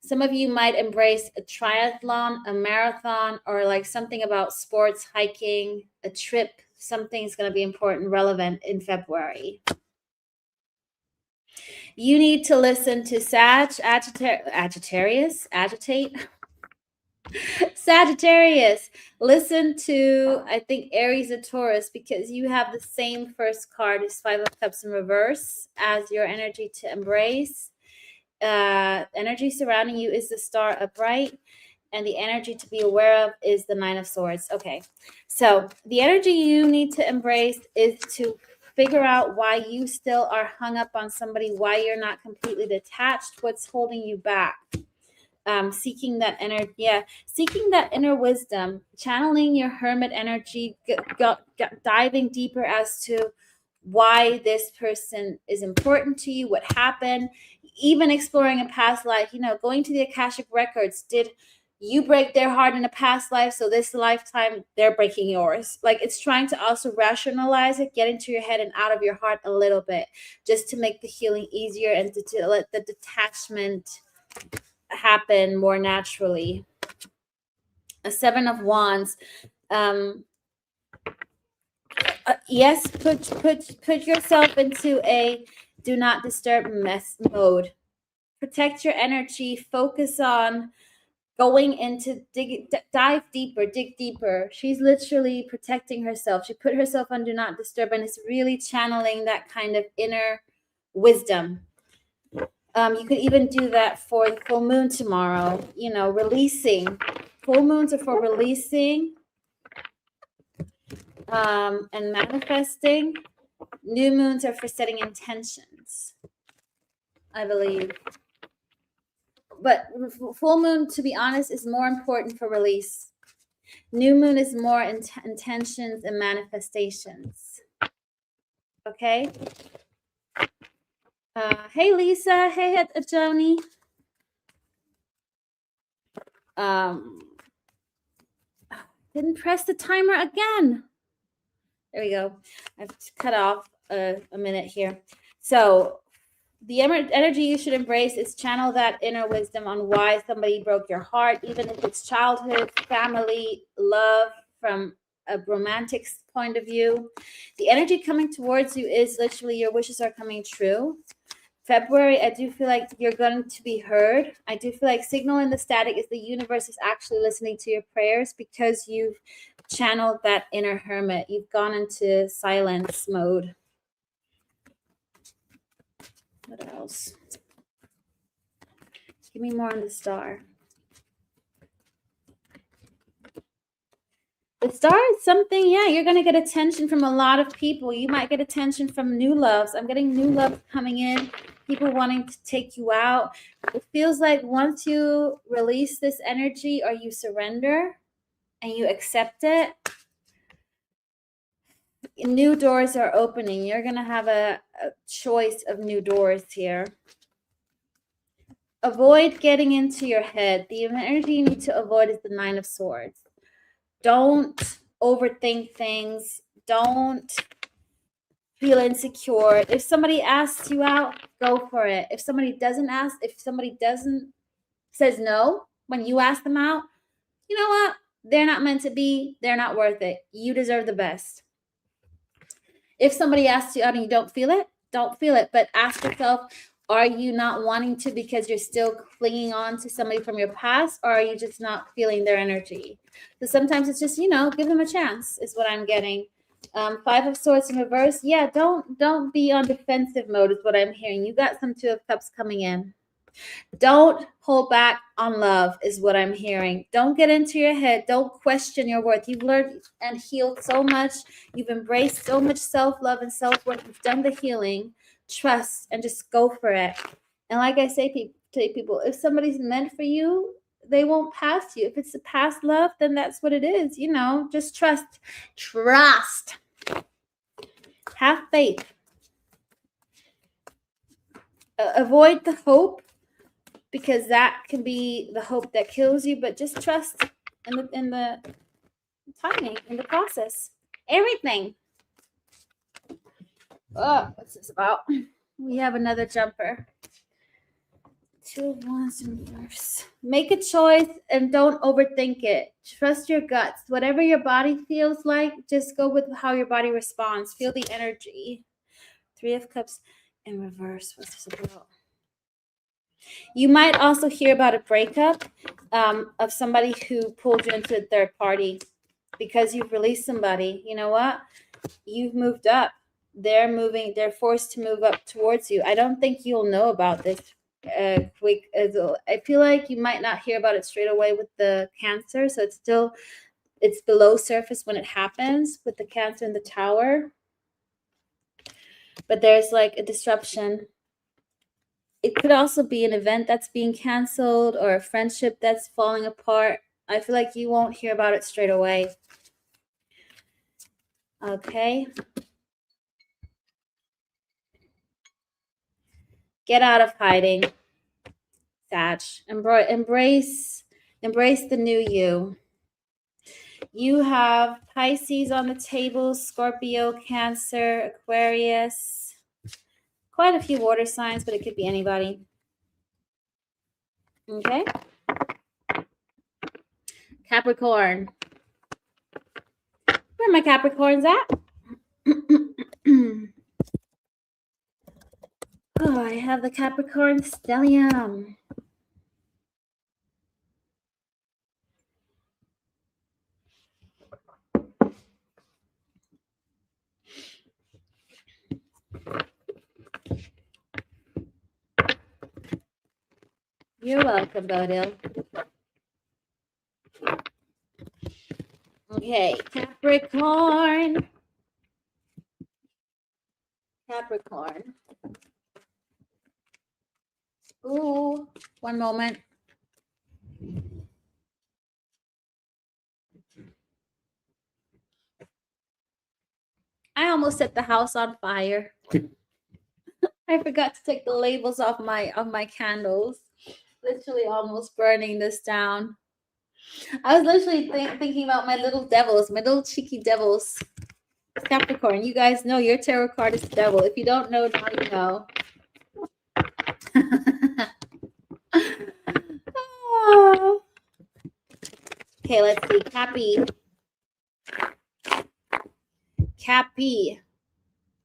Some of you might embrace a triathlon, a marathon, or like something about sports, hiking, a trip. Something's going to be important, relevant in February. You need to listen to Sagittarius. Listen to, I think, Aries or Taurus, because you have the same first card as 5 of Cups in reverse as your energy to embrace. Energy surrounding you is the star upright, and the energy to be aware of is the 9 of Swords. Okay, so the energy you need to embrace is to figure out why you still are hung up on somebody, why you're not completely detached, what's holding you back. Seeking that inner wisdom, channeling your hermit energy, diving deeper as to why this person is important to you, what happened, even exploring a past life, going to the Akashic records. Did you break their heart in a past life, so this lifetime they're breaking yours? Like, it's trying to also rationalize it, get into your head and out of your heart a little bit, just to make the healing easier and to let the detachment happen more naturally. A 7 of Wands. Yes, put yourself into a do not disturb mode. Protect your energy. Focus on going into dive deeper, dig deeper. She's literally protecting herself. She put herself on do not disturb, and it's really channeling that kind of inner wisdom. You could even do that for the full moon tomorrow. Releasing. Full moons are for releasing and manifesting. New moons are for setting intentions, I believe. But full moon, to be honest, is more important for release. New moon is more intentions and manifestations. Okay? Hey, Lisa. Hey, Joni. Didn't press the timer again. There we go. I've cut off a minute here. So the energy you should embrace is channel that inner wisdom on why somebody broke your heart, even if it's childhood, family, love, from a romantic point of view. The energy coming towards you is literally your wishes are coming true. February, I do feel like you're going to be heard. I do feel like signal in the static is the universe is actually listening to your prayers because you've channeled that inner hermit. You've gone into silence mode. What else? Give me more on the star. The star is something, yeah, you're going to get attention from a lot of people. You might get attention from new loves. I'm getting new love coming in, people wanting to take you out. It feels like once you release this energy or you surrender and you accept it, new doors are opening. You're going to have a choice of new doors here. Avoid getting into your head. The energy you need to avoid is the Nine of Swords. Don't overthink things. Don't feel insecure. If somebody asks you out, go for it. If somebody says no when you ask them out, you know what? They're not meant to be. They're not worth it. You deserve the best. If somebody asks you out and you don't feel it, don't feel it. But ask yourself, are you not wanting to because you're still clinging on to somebody from your past, or are you just not feeling their energy? So sometimes it's just, give them a chance is what I'm getting. Five of Swords in reverse. Yeah, don't be on defensive mode is what I'm hearing. You got some Two of Cups coming in. Don't hold back on love is what I'm hearing. Don't get into your head. Don't question your worth. You've learned and healed so much. You've embraced so much self-love and self-worth. You've done the healing. Trust and just go for it. And like I say to people, if somebody's meant for you, they won't pass you. If it's a past love, then that's what it is. Just trust. Trust. Have faith. Avoid the hope, because that can be the hope that kills you, but just trust in the timing, in the process. Everything. Oh, what's this about? We have another jumper. Two of Wands in reverse. Make a choice and don't overthink it. Trust your guts. Whatever your body feels like, just go with how your body responds. Feel the energy. Three of Cups in reverse. What's this about? You might also hear about a breakup of somebody who pulled you into a third party because you've released somebody. You know what? You've moved up. They're forced to move up towards you. I don't think you'll know about this quick. I feel like you might not hear about it straight away with the Cancer. So it's below surface when it happens with the Cancer in the Tower. But there's like a disruption. It could also be an event that's being canceled or a friendship that's falling apart. I feel like you won't hear about it straight away. Okay. Get out of hiding, Sag. Embrace the new you. You have Pisces on the table, Scorpio, Cancer, Aquarius. Quite a few water signs, but it could be anybody. Okay. Capricorn. Where are my Capricorns at? Oh, I have the Capricorn stellium. You're welcome, Bodil. Okay, Capricorn. Capricorn. Ooh, one moment. I almost set the house on fire. I forgot to take the labels off my candles. Literally almost burning this down. I was literally thinking about my little devils, my little cheeky devils. Capricorn, you guys know your tarot card is the devil. If you don't know, now you know. Oh. Okay, let's see. Cappy.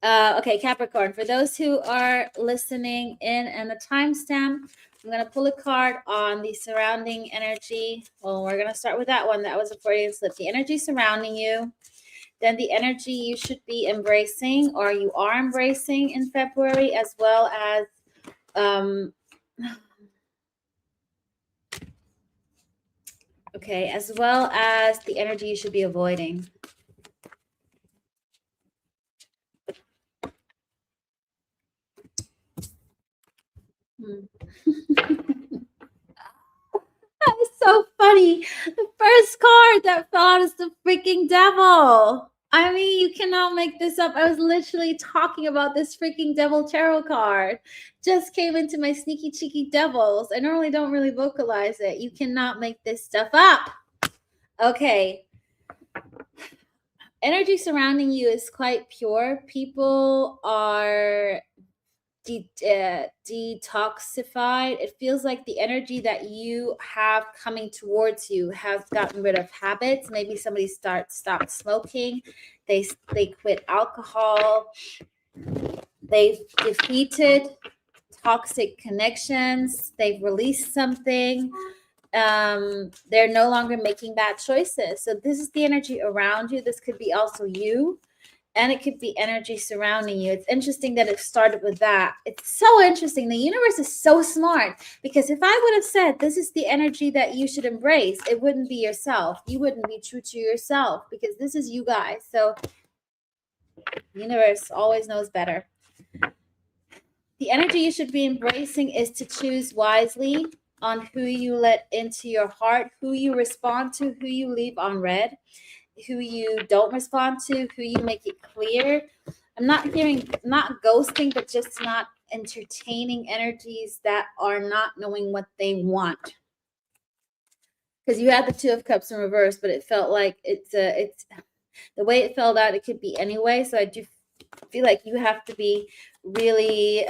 Okay, Capricorn. For those who are listening in and the timestamp, I'm going to pull a card on the surrounding energy. Well, we're going to start with that one. That was a Freudian slip. The energy surrounding you. Then the energy you should be embracing or you are embracing in February, as well as as well as the energy you should be avoiding. That is so funny. The first card that fell out is the freaking devil. I mean, you cannot make this up. I was literally talking about this freaking devil tarot card. Just came into my sneaky cheeky devils. I normally don't really vocalize it. You cannot make this stuff up. Okay. Energy surrounding you is quite pure. People are detoxified. It feels like the energy that you have coming towards you has gotten rid of habits. Maybe somebody stopped smoking. They quit alcohol. They've defeated toxic connections. They've released something. They're no longer making bad choices. So this is the energy around you. This could be also you. And it could be energy surrounding you. It's interesting that it started with that. It's so interesting. The universe is so smart, because if I would have said this is the energy that you should embrace, it wouldn't be yourself. You wouldn't be true to yourself, because this is you guys. So the universe always knows better. The energy you should be embracing is to choose wisely on who you let into your heart, who you respond to, who you leave on red, who you don't respond to, who you make it clear. I'm not hearing, not ghosting, but just not entertaining energies that are not knowing what they want. Because you had the Two of Cups in reverse, but it felt like it's the way it fell out, it could be anyway. So I do feel like you have to be really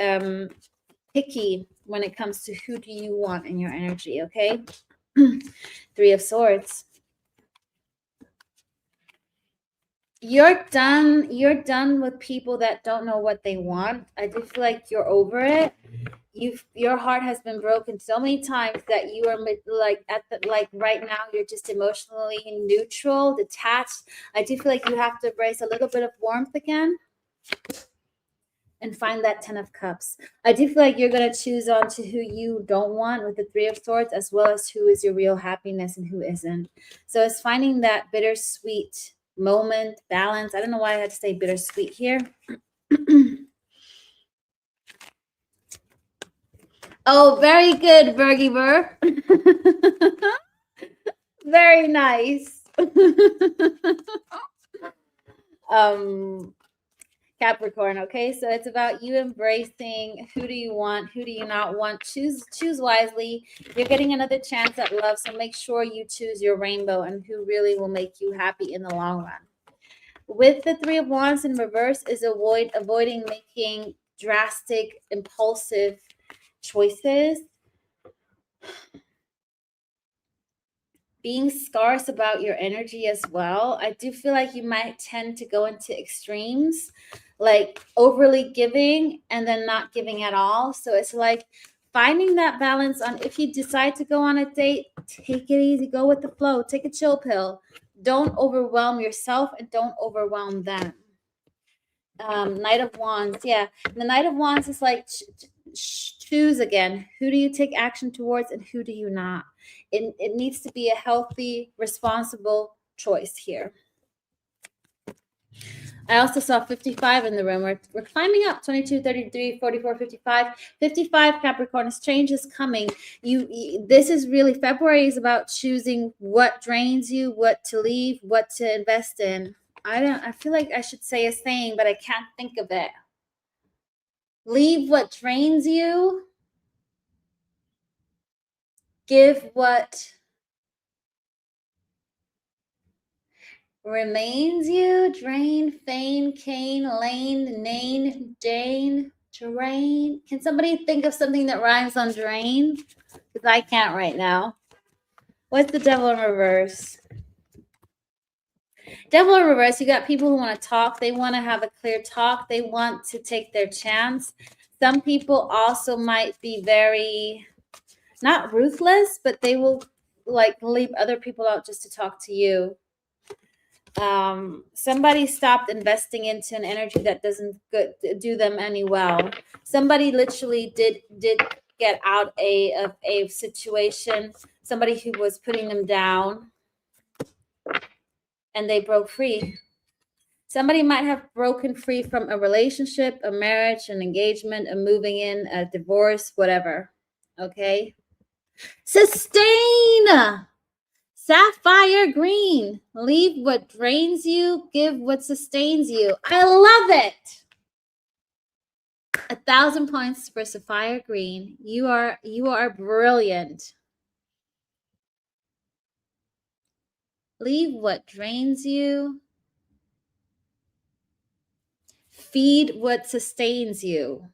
picky when it comes to who do you want in your energy, okay? Three of Swords. You're done with people that don't know what they want. I do feel like you're over it. Your heart has been broken so many times that you are like right now you're just emotionally neutral, detached. I do feel like you have to embrace a little bit of warmth again and find that 10 of Cups. I do feel like you're going to choose on to who you don't want with the Three of Swords, as well as who is your real happiness and who isn't. So it's finding that bittersweet moment, balance. I don't know why I had to say bittersweet here. Oh, very good, Virgie Burr. Very nice. Capricorn, okay? So it's about you embracing who do you want, who do you not want. Choose wisely. You're getting another chance at love, so make sure you choose your rainbow and who really will make you happy in the long run. With the Three of Wands in reverse is avoiding making drastic, impulsive choices. Being scarce about your energy as well. I do feel like you might tend to go into extremes, like overly giving and then not giving at all. So it's like finding that balance on, if you decide to go on a date, take it easy, go with the flow, take a chill pill. Don't overwhelm yourself and don't overwhelm them. Knight of Wands. Yeah. The Knight of Wands is like choose again. Who do you take action towards and who do you not? It needs to be a healthy, responsible choice here. I also saw 55 in the room. We're climbing up. 22, 33, 44, 55. 55, Capricorn. Change is coming. This is really, February is about choosing what drains you, what to leave, what to invest in. I feel like I should say a saying, but I can't think of it. Leave what drains you. Give what Remains you, drain, feign, cane, lane, nane, Jane, drain. Can somebody think of something that rhymes on drain? Because I can't right now. What's the devil in reverse? Devil in reverse, you got people who want to talk. They want to have a clear talk. They want to take their chance. Some people also might be very, not ruthless, but they will like leave other people out just to talk to you. Somebody stopped investing into an energy that doesn't do them any well. Somebody literally did get out of a situation, somebody who was putting them down, and they broke free. Somebody might have broken free from a relationship, a marriage, an engagement, a moving in, a divorce, whatever. Okay. Sustain. Sapphire green. Leave what drains you, give what sustains you. I love it. 1,000 points for Sapphire green. You are brilliant. Leave what drains you. Feed what sustains you.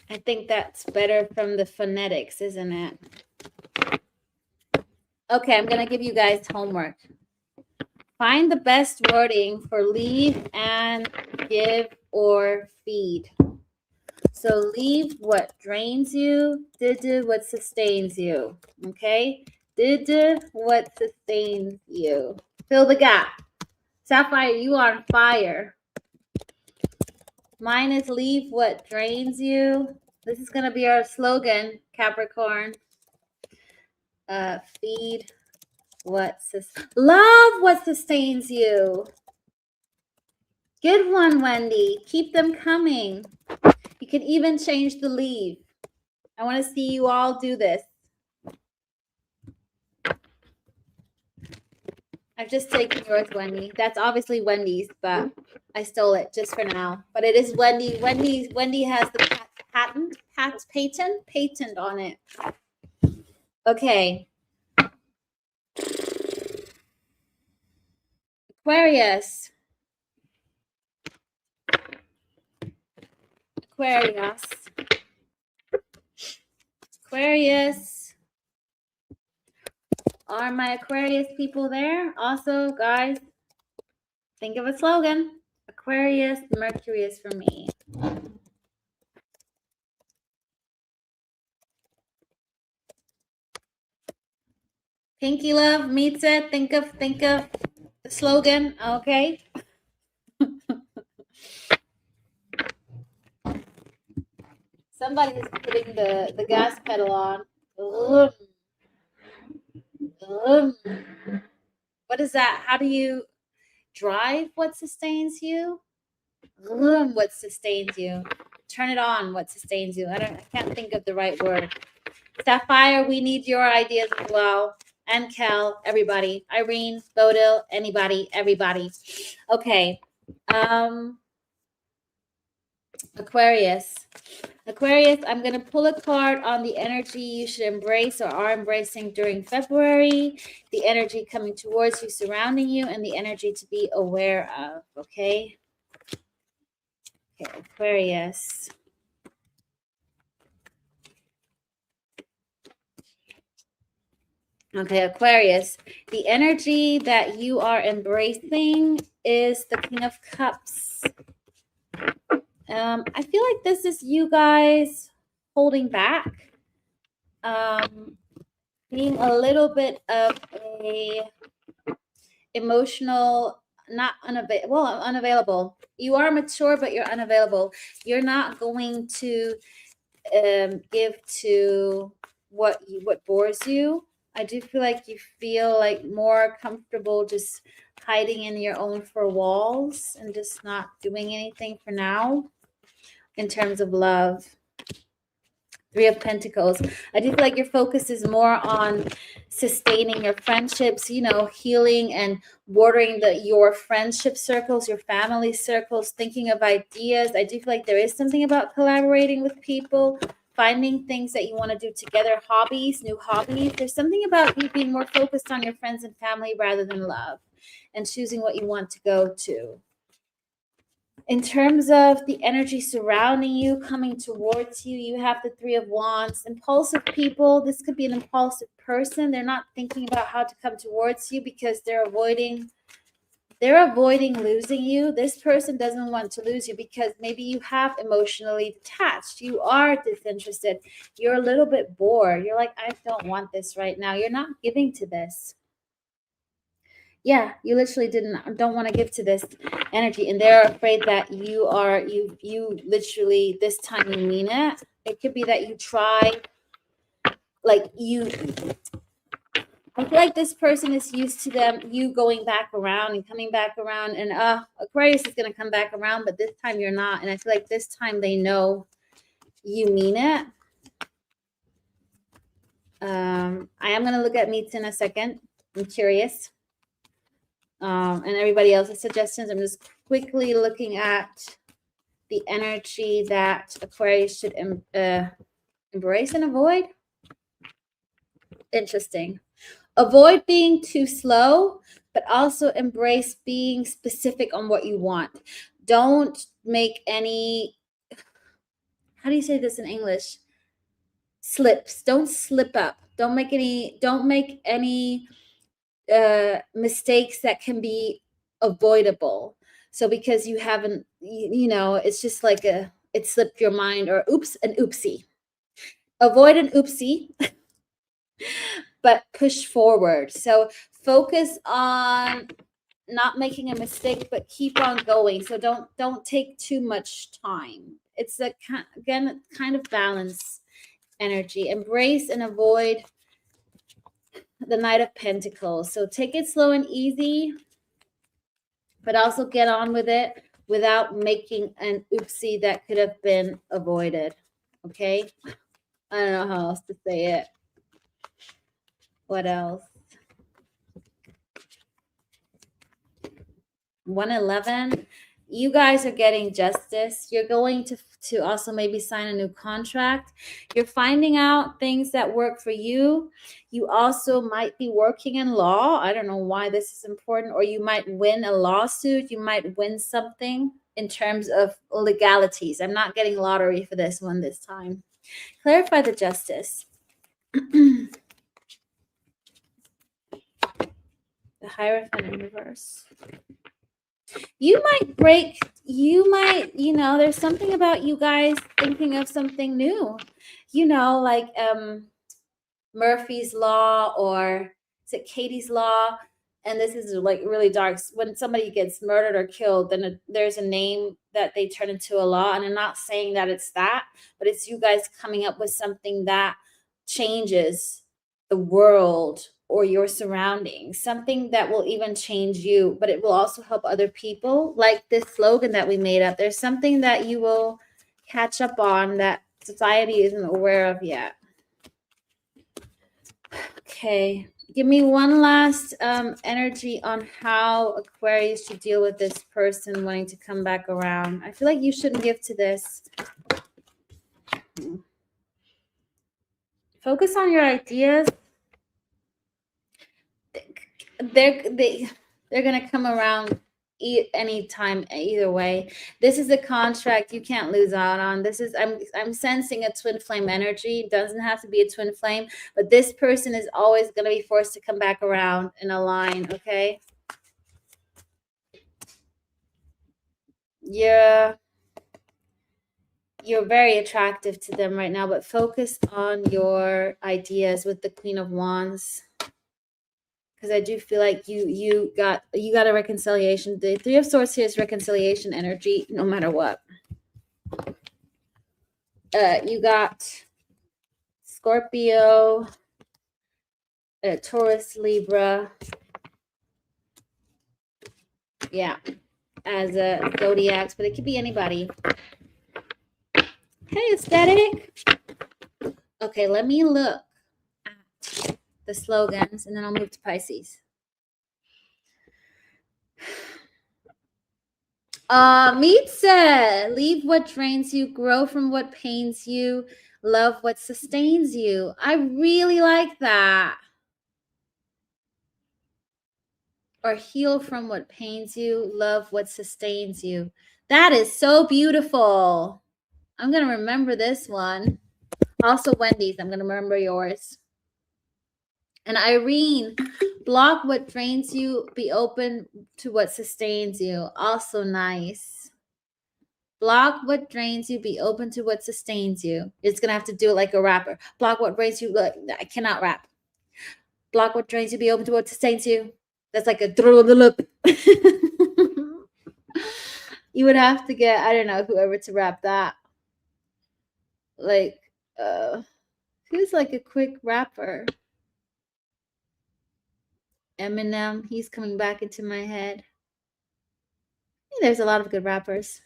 I think that's better from the phonetics, isn't it? Okay, I'm going to give you guys homework. Find the best wording for leave and give or feed. So leave what drains you, did what sustains you. Okay? Did what sustains you. Fill the gap. Sapphire, you are on fire. Mine is leave what drains you. This is going to be our slogan, Capricorn. Feed what love what sustains you. Good one, Wendy. Keep them coming. You can even change the leave. I want to see you all do this. I've just taken yours, Wendy. That's obviously Wendy's, but I stole it just for now. But it is Wendy. Wendy has the patent on it. Okay. Aquarius. Are my Aquarius people there? Also, guys, think of a slogan. Aquarius, Mercury is for me. Pinky Love, Mitza, think of the slogan, okay? Somebody is putting the gas pedal on. What is that? How do you drive what sustains you? What sustains you? Turn it on, what sustains you? I can't think of the right word. Sapphire, we need your ideas as well. And Kel, everybody. Irene, Bodil, anybody, everybody. Okay. Aquarius, I'm going to pull a card on the energy you should embrace or are embracing during February, the energy coming towards you, surrounding you, and the energy to be aware of, okay? Okay, Aquarius. Okay, Aquarius, the energy that you are embracing is the King of Cups. I feel like this is you guys holding back, being a little bit of a emotional, not unavailable. You are mature, but you're unavailable. You're not going to give to what bores you. I do feel like you feel like more comfortable just hiding in your own four walls and just not doing anything for now in terms of love. Three of Pentacles. I do feel like your focus is more on sustaining your friendships, you know, healing and watering your friendship circles, your family circles, thinking of ideas. I do feel like there is something about collaborating with people, finding things that you want to do together, hobbies, new hobbies. There's something about you being more focused on your friends and family rather than love, and choosing what you want to go to. In terms of the energy surrounding you, coming towards you, you have the Three of Wands. Impulsive people, this could be an impulsive person. They're not thinking about how to come towards you because they're avoiding losing you. This person doesn't want to lose you because maybe you have emotionally detached. You are disinterested. You're a little bit bored. You're like, I don't want this right now. You're not giving to this. Yeah, you literally don't want to give to this energy, and they're afraid that you literally this time you mean it. It could be that you try, like I feel like this person is used to you going back around and coming back around, and Aquarius is going to come back around, but this time you're not. And I feel like this time they know you mean it. I am going to look at meets in a second. I'm curious. And everybody else's suggestions. I'm just quickly looking at the energy that Aquarius should embrace and avoid. Interesting. Avoid being too slow, but also embrace being specific on what you want. Don't make any, how do you say this in English? Slips. Don't slip up. Don't make any mistakes that can be avoidable. So because you haven't, you know, it's just like it slipped your mind, or oops, an oopsie. Avoid an oopsie, but push forward. So focus on not making a mistake, but keep on going. So don't take too much time. It's a kind of balance energy. Embrace and avoid the Knight of Pentacles. So take it slow and easy, but also get on with it without making an oopsie that could have been avoided. Okay? I don't know how else to say it. What else? 111. You guys are getting justice. You're going to also maybe sign a new contract. You're finding out things that work for you. You also might be working in law. I don't know why this is important. Or you might win a lawsuit. You might win something in terms of legalities. I'm not getting lottery for this one this time. Clarify the justice. The Hierophant in reverse. You might, you know, there's something about you guys thinking of something new, you know, like Murphy's Law, or is it Katie's Law? And this is like really dark. When somebody gets murdered or killed, then there's a name that they turn into a law. And I'm not saying that it's that, but it's you guys coming up with something that changes the world or your surroundings, something that will even change you, but it will also help other people. Like this slogan that we made up, there's something that you will catch up on that society isn't aware of yet. Okay, give me one last energy on how Aquarius should deal with this person wanting to come back around. I feel like you shouldn't give to this. Focus on your ideas. They're gonna come around anytime, either way. This is a contract you can't lose out on. This is I'm sensing a twin flame energy. It doesn't have to be a twin flame, but this person is always going to be forced to come back around in a line. Okay, you're very attractive to them right now, but focus on your ideas with the Queen of Wands. Because I do feel like you got a reconciliation. The Three of Swords here is reconciliation energy, no matter what. You got Scorpio, Taurus, Libra. Yeah, as a zodiacs, but it could be anybody. Hey, Aesthetic. Okay, let me look at the slogans and then I'll move to Pisces. Meetze, leave what drains you, grow from what pains you, love what sustains you. I really like that. Or heal from what pains you, love what sustains you. That is so beautiful. I'm going to remember this one. Also, Wendy's, I'm going to remember yours. And Irene, block what drains you, be open to what sustains you. Also nice. Block what drains you, be open to what sustains you. It's going to have to do it like a rapper. Block what drains you. Look, I cannot rap. Block what drains you, be open to what sustains you. That's like a throw the lip. You would have to get, I don't know, whoever to rap that. Like, who's like a quick rapper? Eminem, he's coming back into my head. There's a lot of good rappers.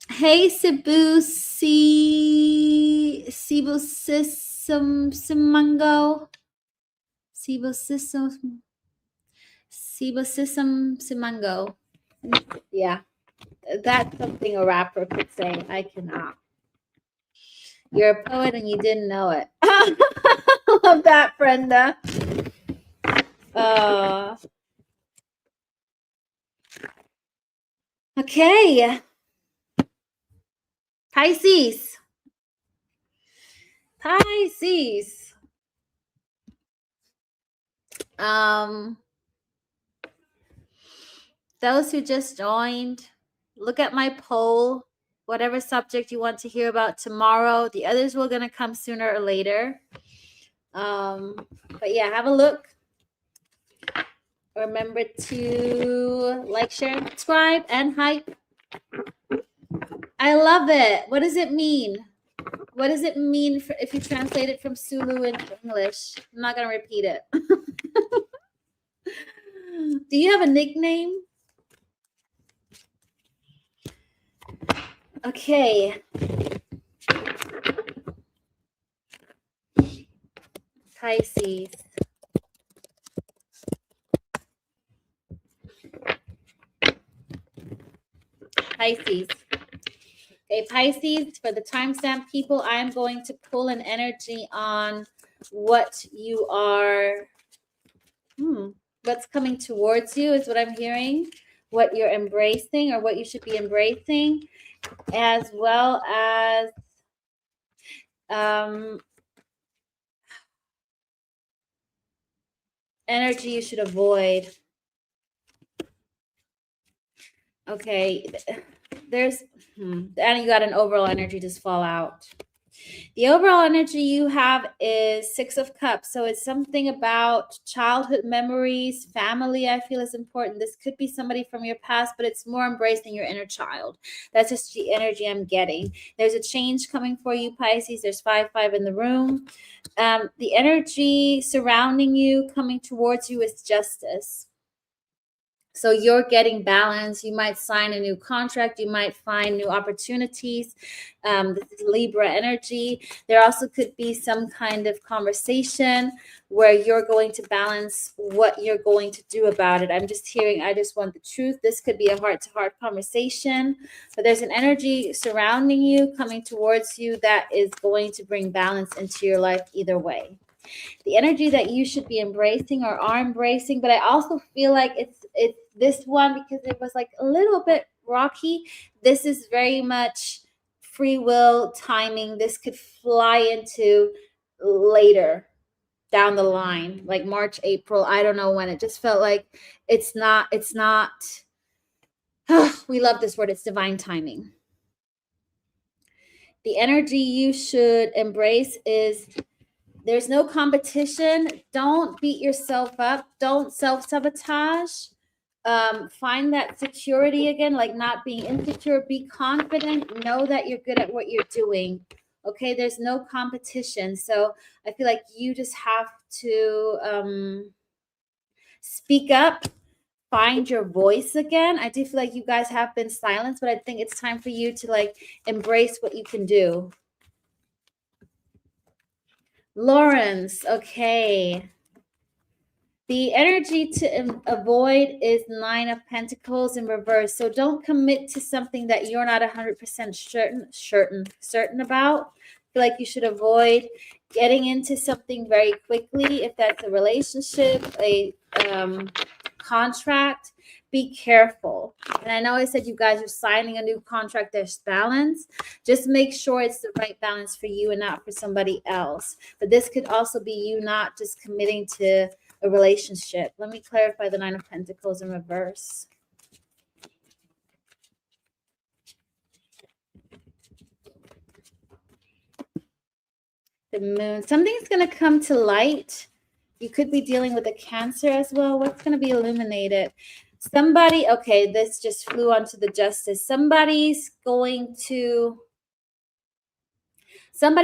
Hey, Sibusi, Sibusisimango, Sibusisimango. Yeah, that's something a rapper could say. I cannot. You're a poet and you didn't know it. Love that, Brenda. Okay. Pisces. Those who just joined, look at my poll. Whatever subject you want to hear about tomorrow. The others were going to come sooner or later. But yeah, have a look. Remember to like, share, subscribe, and hype. I love it. What does it mean? What does it mean if you translate it from Zulu into English? I'm not going to repeat it. Do you have a nickname? Okay. Pisces. Pisces. Okay, Pisces, for the timestamp people, I'm going to pull an energy on what you are, what's coming towards you is what I'm hearing, what you're embracing or what you should be embracing, as well as energy you should avoid. Okay, there's, and you got an overall energy just fall out. The overall energy you have is 6 of Cups. So it's something about childhood memories, family, I feel is important. This could be somebody from your past, but it's more embracing your inner child. That's just the energy I'm getting. There's a change coming for you, Pisces. There's 5-5 in the room. The energy surrounding you, coming towards you, is justice. So you're getting balance. You might sign a new contract. You might find new opportunities. This is Libra energy. There also could be some kind of conversation where you're going to balance what you're going to do about it. I'm just hearing, I just want the truth. This could be a heart-to-heart conversation, but there's an energy surrounding you, coming towards you, that is going to bring balance into your life either way. The energy that you should be embracing or are embracing, but I also feel like it's this one, because it was like a little bit rocky. This is very much free will timing. This could fly into later down the line, like March, April. I don't know when. It just felt like it's not we love this word. It's divine timing. The energy you should embrace is there's no competition. Don't beat yourself up. Don't self-sabotage. Find that security again, like not being insecure. Be confident. Know that you're good at what you're doing. Okay, there's no competition. So I feel like you just have to speak up, find your voice again. I do feel like you guys have been silenced, but I think it's time for you to like embrace what you can do. Lawrence, okay. The energy to avoid is 9 of Pentacles in reverse. So don't commit to something that you're not 100% certain about. I feel like you should avoid getting into something very quickly. If that's a relationship, a contract, be careful. And I know I said you guys are signing a new contract. There's balance. Just make sure it's the right balance for you and not for somebody else. But this could also be you not just committing to a relationship. Let me clarify the 9 of Pentacles in reverse. The Moon. Something's going to come to light. You could be dealing with a Cancer as well. What's going to be illuminated? Somebody, okay, this just flew onto the Justice. Somebody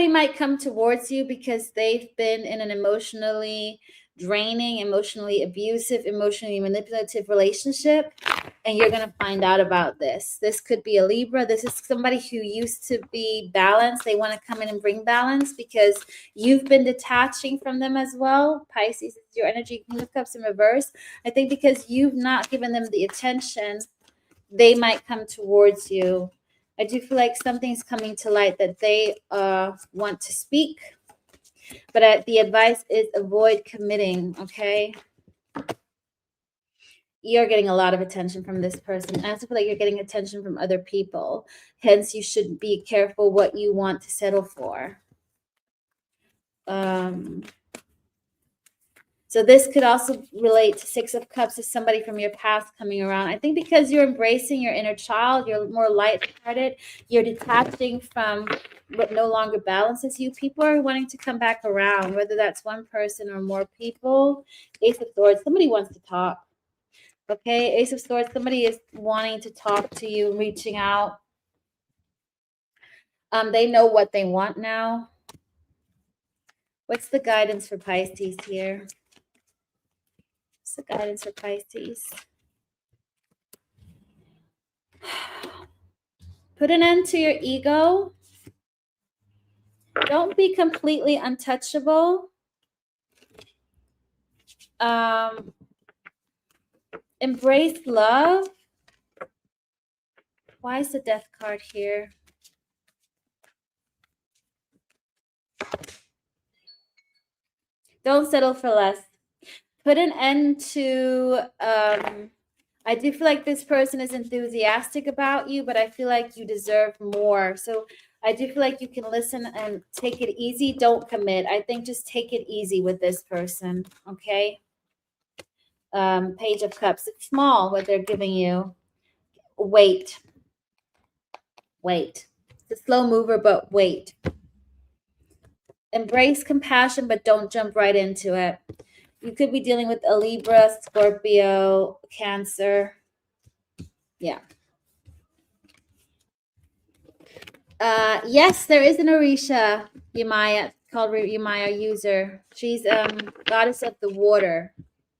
might come towards you because they've been in an emotionally draining, emotionally abusive, emotionally manipulative relationship, and you're going to find out about this. This could be a Libra. This is somebody who used to be balanced. They want to come in and bring balance because you've been detaching from them as well. Pisces is your energy. Queen of Cups in reverse. I think because you've not given them the attention, they might come towards you. I do feel like something's coming to light that they want to speak. But the advice is avoid committing, okay? You're getting a lot of attention from this person. I also feel like you're getting attention from other people. Hence, you should be careful what you want to settle for. So this could also relate to 6 of Cups as somebody from your past coming around. I think because you're embracing your inner child, you're more lighthearted, you're detaching from what no longer balances you. People are wanting to come back around, whether that's one person or more people. Ace of Swords, somebody wants to talk. Okay, Ace of Swords, somebody is wanting to talk to you, reaching out. They know what they want now. What's the guidance for Pisces here? What's the guidance for Pisces? Put an end to your ego. Don't be completely untouchable. Embrace love. Why is the Death card here? Don't settle for less. Put an end to, I do feel like this person is enthusiastic about you, but I feel like you deserve more. So I do feel like you can listen and take it easy. Don't commit. I think just take it easy with this person, okay? Page of Cups. It's small what they're giving you. Wait. Wait. It's a slow mover, but wait. Embrace compassion, but don't jump right into it. You could be dealing with a Libra, Scorpio, Cancer. Yeah. Yes, there is an Orisha Yemaya called Yemaya user. She's goddess of the water,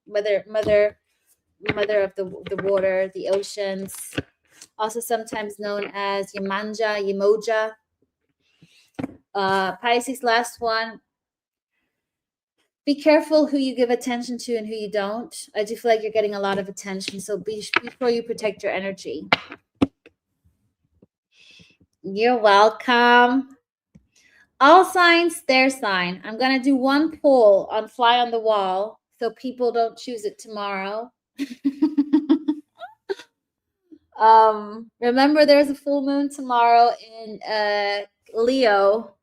mother of the water, the oceans. Also sometimes known as Yemanja, Yemoja. Pisces, last one. Be careful who you give attention to and who you don't. I do feel like you're getting a lot of attention, so be sure you protect your energy. You're welcome. All signs, their sign. I'm going to do one poll on Fly on the Wall so people don't choose it tomorrow. Remember, there's a full moon tomorrow in Leo.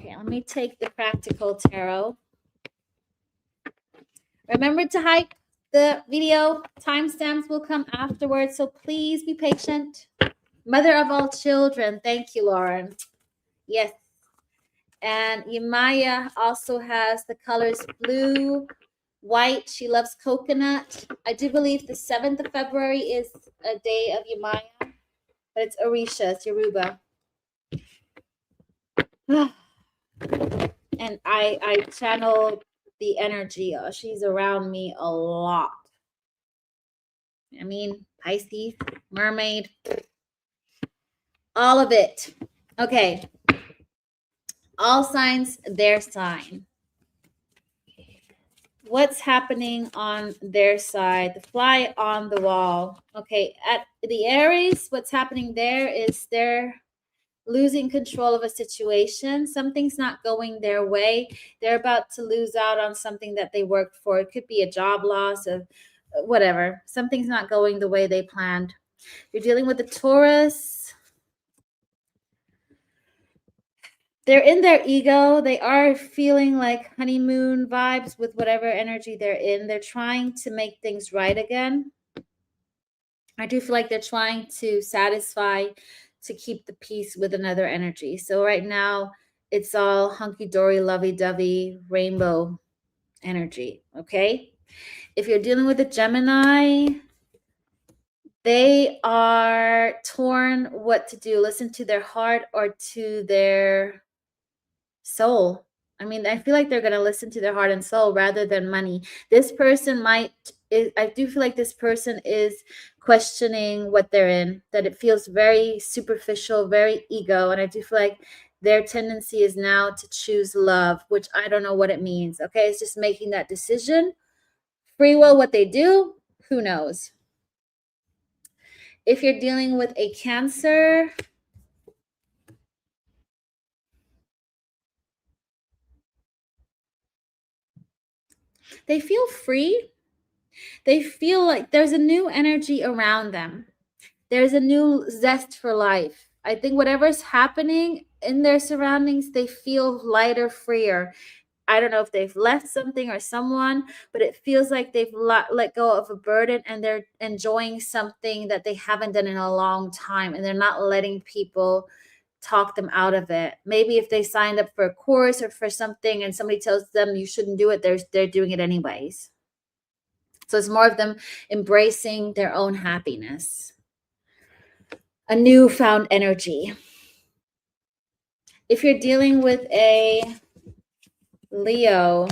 Okay, let me take the practical tarot. Remember to hype the video. Timestamps will come afterwards, so please be patient. Mother of all children. Thank you, Lauren. Yes. And Yemaya also has the colors blue, white. She loves coconut. I do believe the 7th of February is a day of Yemaya, but it's Orisha, it's Yoruba. And I channel the energy. She's around me a lot. I mean, Pisces, mermaid, all of it. Okay. All signs, their sign. What's happening on their side? The fly on the wall. Okay, at the Aries, what's happening there is they're losing control of a situation. Something's not going their way. They're about to lose out on something that they worked for. It could be a job loss of whatever. Something's not going the way they planned. You're dealing with a Taurus. They're in their ego. They are feeling like honeymoon vibes with whatever energy they're in. They're trying to make things right again. I do feel like they're trying to satisfy, to keep the peace with another energy. So right now, it's all hunky-dory, lovey-dovey, rainbow energy, okay? If you're dealing with a Gemini, they are torn what to do. Listen to their heart or to their soul. I mean, I feel like they're going to listen to their heart and soul rather than money. This person I do feel like this person is questioning what they're in, that it feels very superficial, very ego. And I do feel like their tendency is now to choose love, which I don't know what it means. Okay. It's just making that decision. Free will, what they do, who knows? If you're dealing with a Cancer, they feel free. They feel like there's a new energy around them. There's a new zest for life. I think whatever's happening in their surroundings, they feel lighter, freer. I don't know if they've left something or someone, but it feels like they've let go of a burden and they're enjoying something that they haven't done in a long time, and they're not letting people talk them out of it. Maybe if they signed up for a course or for something and somebody tells them you shouldn't do it, they're doing it anyways. So it's more of them embracing their own happiness, a newfound energy. If you're dealing with a Leo,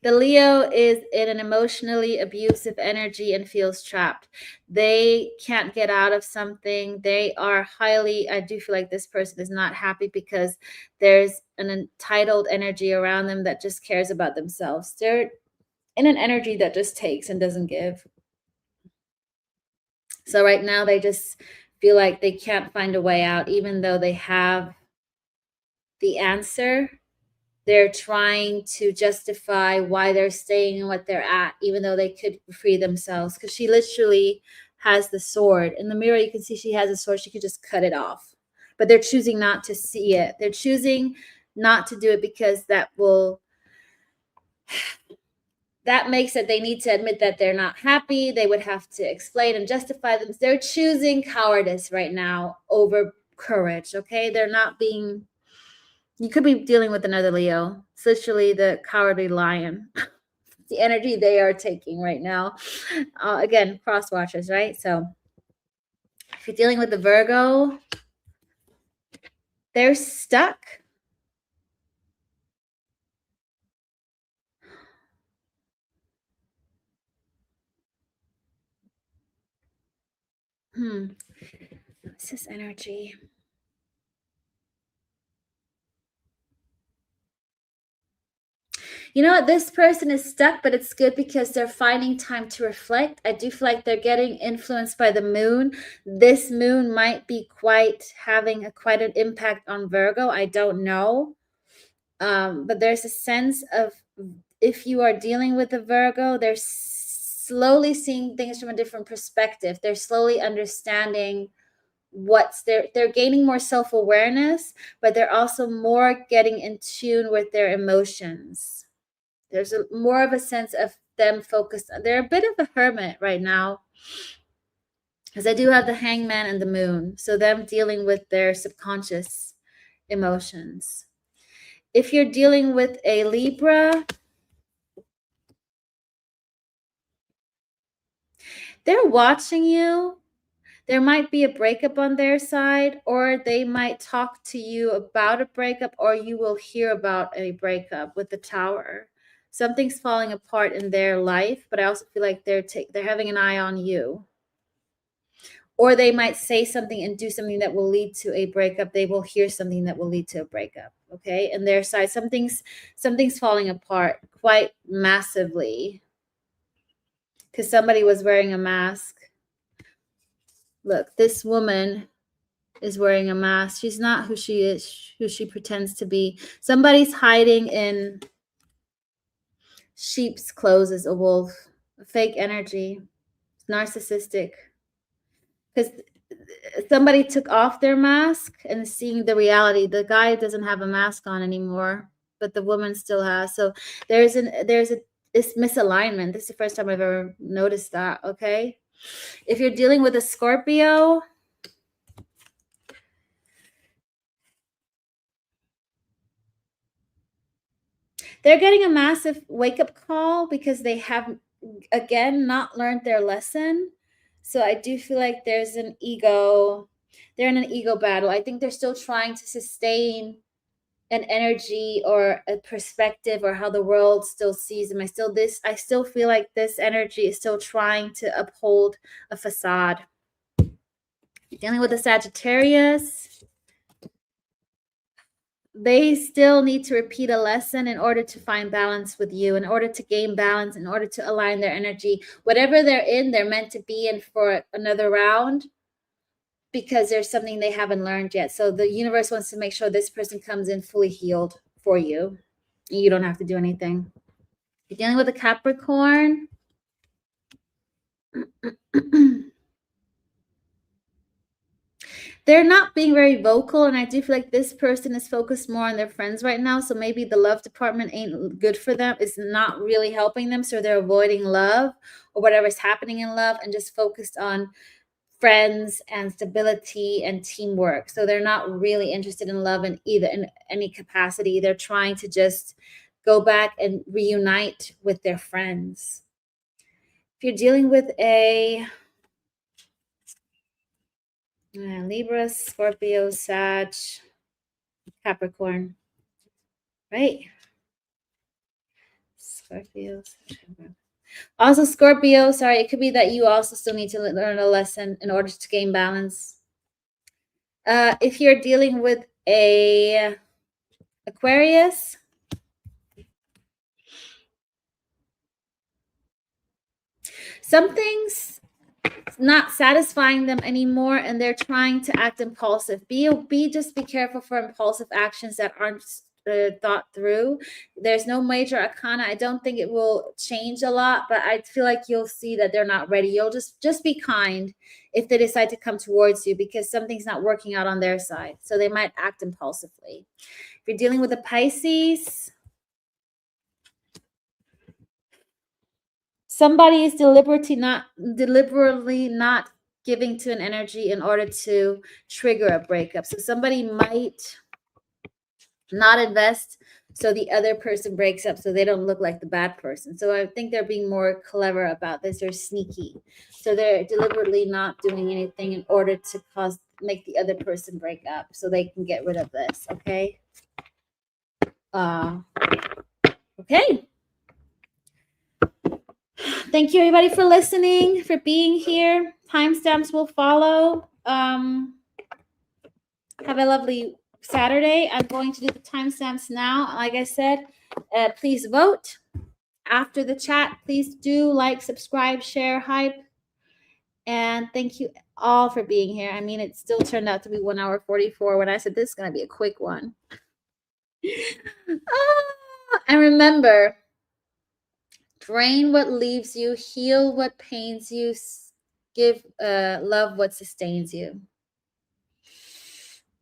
the Leo is in an emotionally abusive energy and feels trapped. They can't get out of something. They are I do feel like this person is not happy because there's an entitled energy around them that just cares about themselves. They're in an energy that just takes and doesn't give. So right now they just feel like they can't find a way out, even though they have the answer. They're trying to justify why they're staying and what they're at, even though they could free themselves. Because she literally has the sword. In the mirror, you can see she has a sword. She could just cut it off. But they're choosing not to see it. They're choosing not to do it because that makes it they need to admit that they're not happy. They would have to explain and justify them. They're choosing cowardice right now over courage, okay? They're not being... You could be dealing with another Leo. It's literally the cowardly lion. The energy they are taking right now. Again, cross watchers, right? So if you're dealing with the Virgo, they're stuck. What's this energy? You know what? This person is stuck, but it's good because they're finding time to reflect. I do feel like they're getting influenced by the moon. This moon might be having quite an impact on Virgo. I don't know. But there's a sense of, if you are dealing with a Virgo, they're slowly seeing things from a different perspective. They're slowly understanding they're gaining more self-awareness, but they're also more getting in tune with their emotions. There's more of a sense of them focused. They're a bit of a hermit right now, because I do have the Hangman and the Moon. So them dealing with their subconscious emotions. If you're dealing with a Libra, they're watching you. There might be a breakup on their side, or they might talk to you about a breakup, or you will hear about a breakup with the Tower. Something's falling apart in their life, but I also feel like they're having an eye on you. Or they might say something and do something that will lead to a breakup. They will hear something that will lead to a breakup. Okay, and their side, something's falling apart quite massively because somebody was wearing a mask. Look, this woman is wearing a mask. She's not who she is, who she pretends to be. Somebody's hiding in sheep's clothes as a wolf, a fake energy, narcissistic. Because somebody took off their mask and seeing the reality. The guy doesn't have a mask on anymore, but the woman still has. So there's this misalignment. This is the first time I've ever noticed that. Okay, if you're dealing with a Scorpio, they're getting a massive wake-up call because they have, again, not learned their lesson. So I do feel like there's an ego. They're in an ego battle. I think they're still trying to sustain an energy or a perspective or how the world still sees them. I still feel like this energy is still trying to uphold a facade. Dealing with a Sagittarius, they still need to repeat a lesson in order to find balance with you, in order to gain balance, in order to align their energy. Whatever they're in, they're meant to be in for another round because there's something they haven't learned yet. So the universe wants to make sure this person comes in fully healed for you. You don't have to do anything. You're dealing with a Capricorn. They're not being very vocal, and I do feel like this person is focused more on their friends right now. So maybe the love department ain't good for them. It's not really helping them. So they're avoiding love or whatever's happening in love and just focused on friends and stability and teamwork. So they're not really interested in love in any capacity. They're trying to just go back and reunite with their friends. If you're dealing with a Libra, Scorpio, Sag, Capricorn, right? Scorpio, September. Also, Scorpio, sorry, it could be that you also still need to learn a lesson in order to gain balance. If you're dealing with a Aquarius, something's not satisfying them anymore and they're trying to act impulsive. Just be careful for impulsive actions that aren't thought through. There's no major arcana. I don't think it will change a lot, but I feel like you'll see that they're not ready. You'll just be kind if they decide to come towards you because something's not working out on their side. So they might act impulsively. If you're dealing with a Pisces, somebody is deliberately not giving to an energy in order to trigger a breakup. So somebody might not invest so the other person breaks up so they don't look like the bad person. So I think they're being more clever about this. They're sneaky. So they're deliberately not doing anything in order to make the other person break up so they can get rid of this. Okay. Okay. Thank you, everybody, for listening, for being here. Timestamps will follow. Have a lovely Saturday. I'm going to do the timestamps now. Like I said, please vote. After the chat, please do like, subscribe, share, hype. And thank you all for being here. I mean, it still turned out to be 1 hour 44 when I said this is going to be a quick one. And remember, drain what leaves you, heal what pains you, give love what sustains you.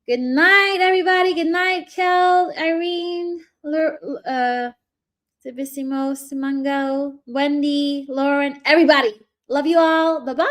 Good night, everybody. Good night, Kel, Irene, Sibissimo, Simango, Wendy, Lauren, everybody. Love you all. Bye-bye.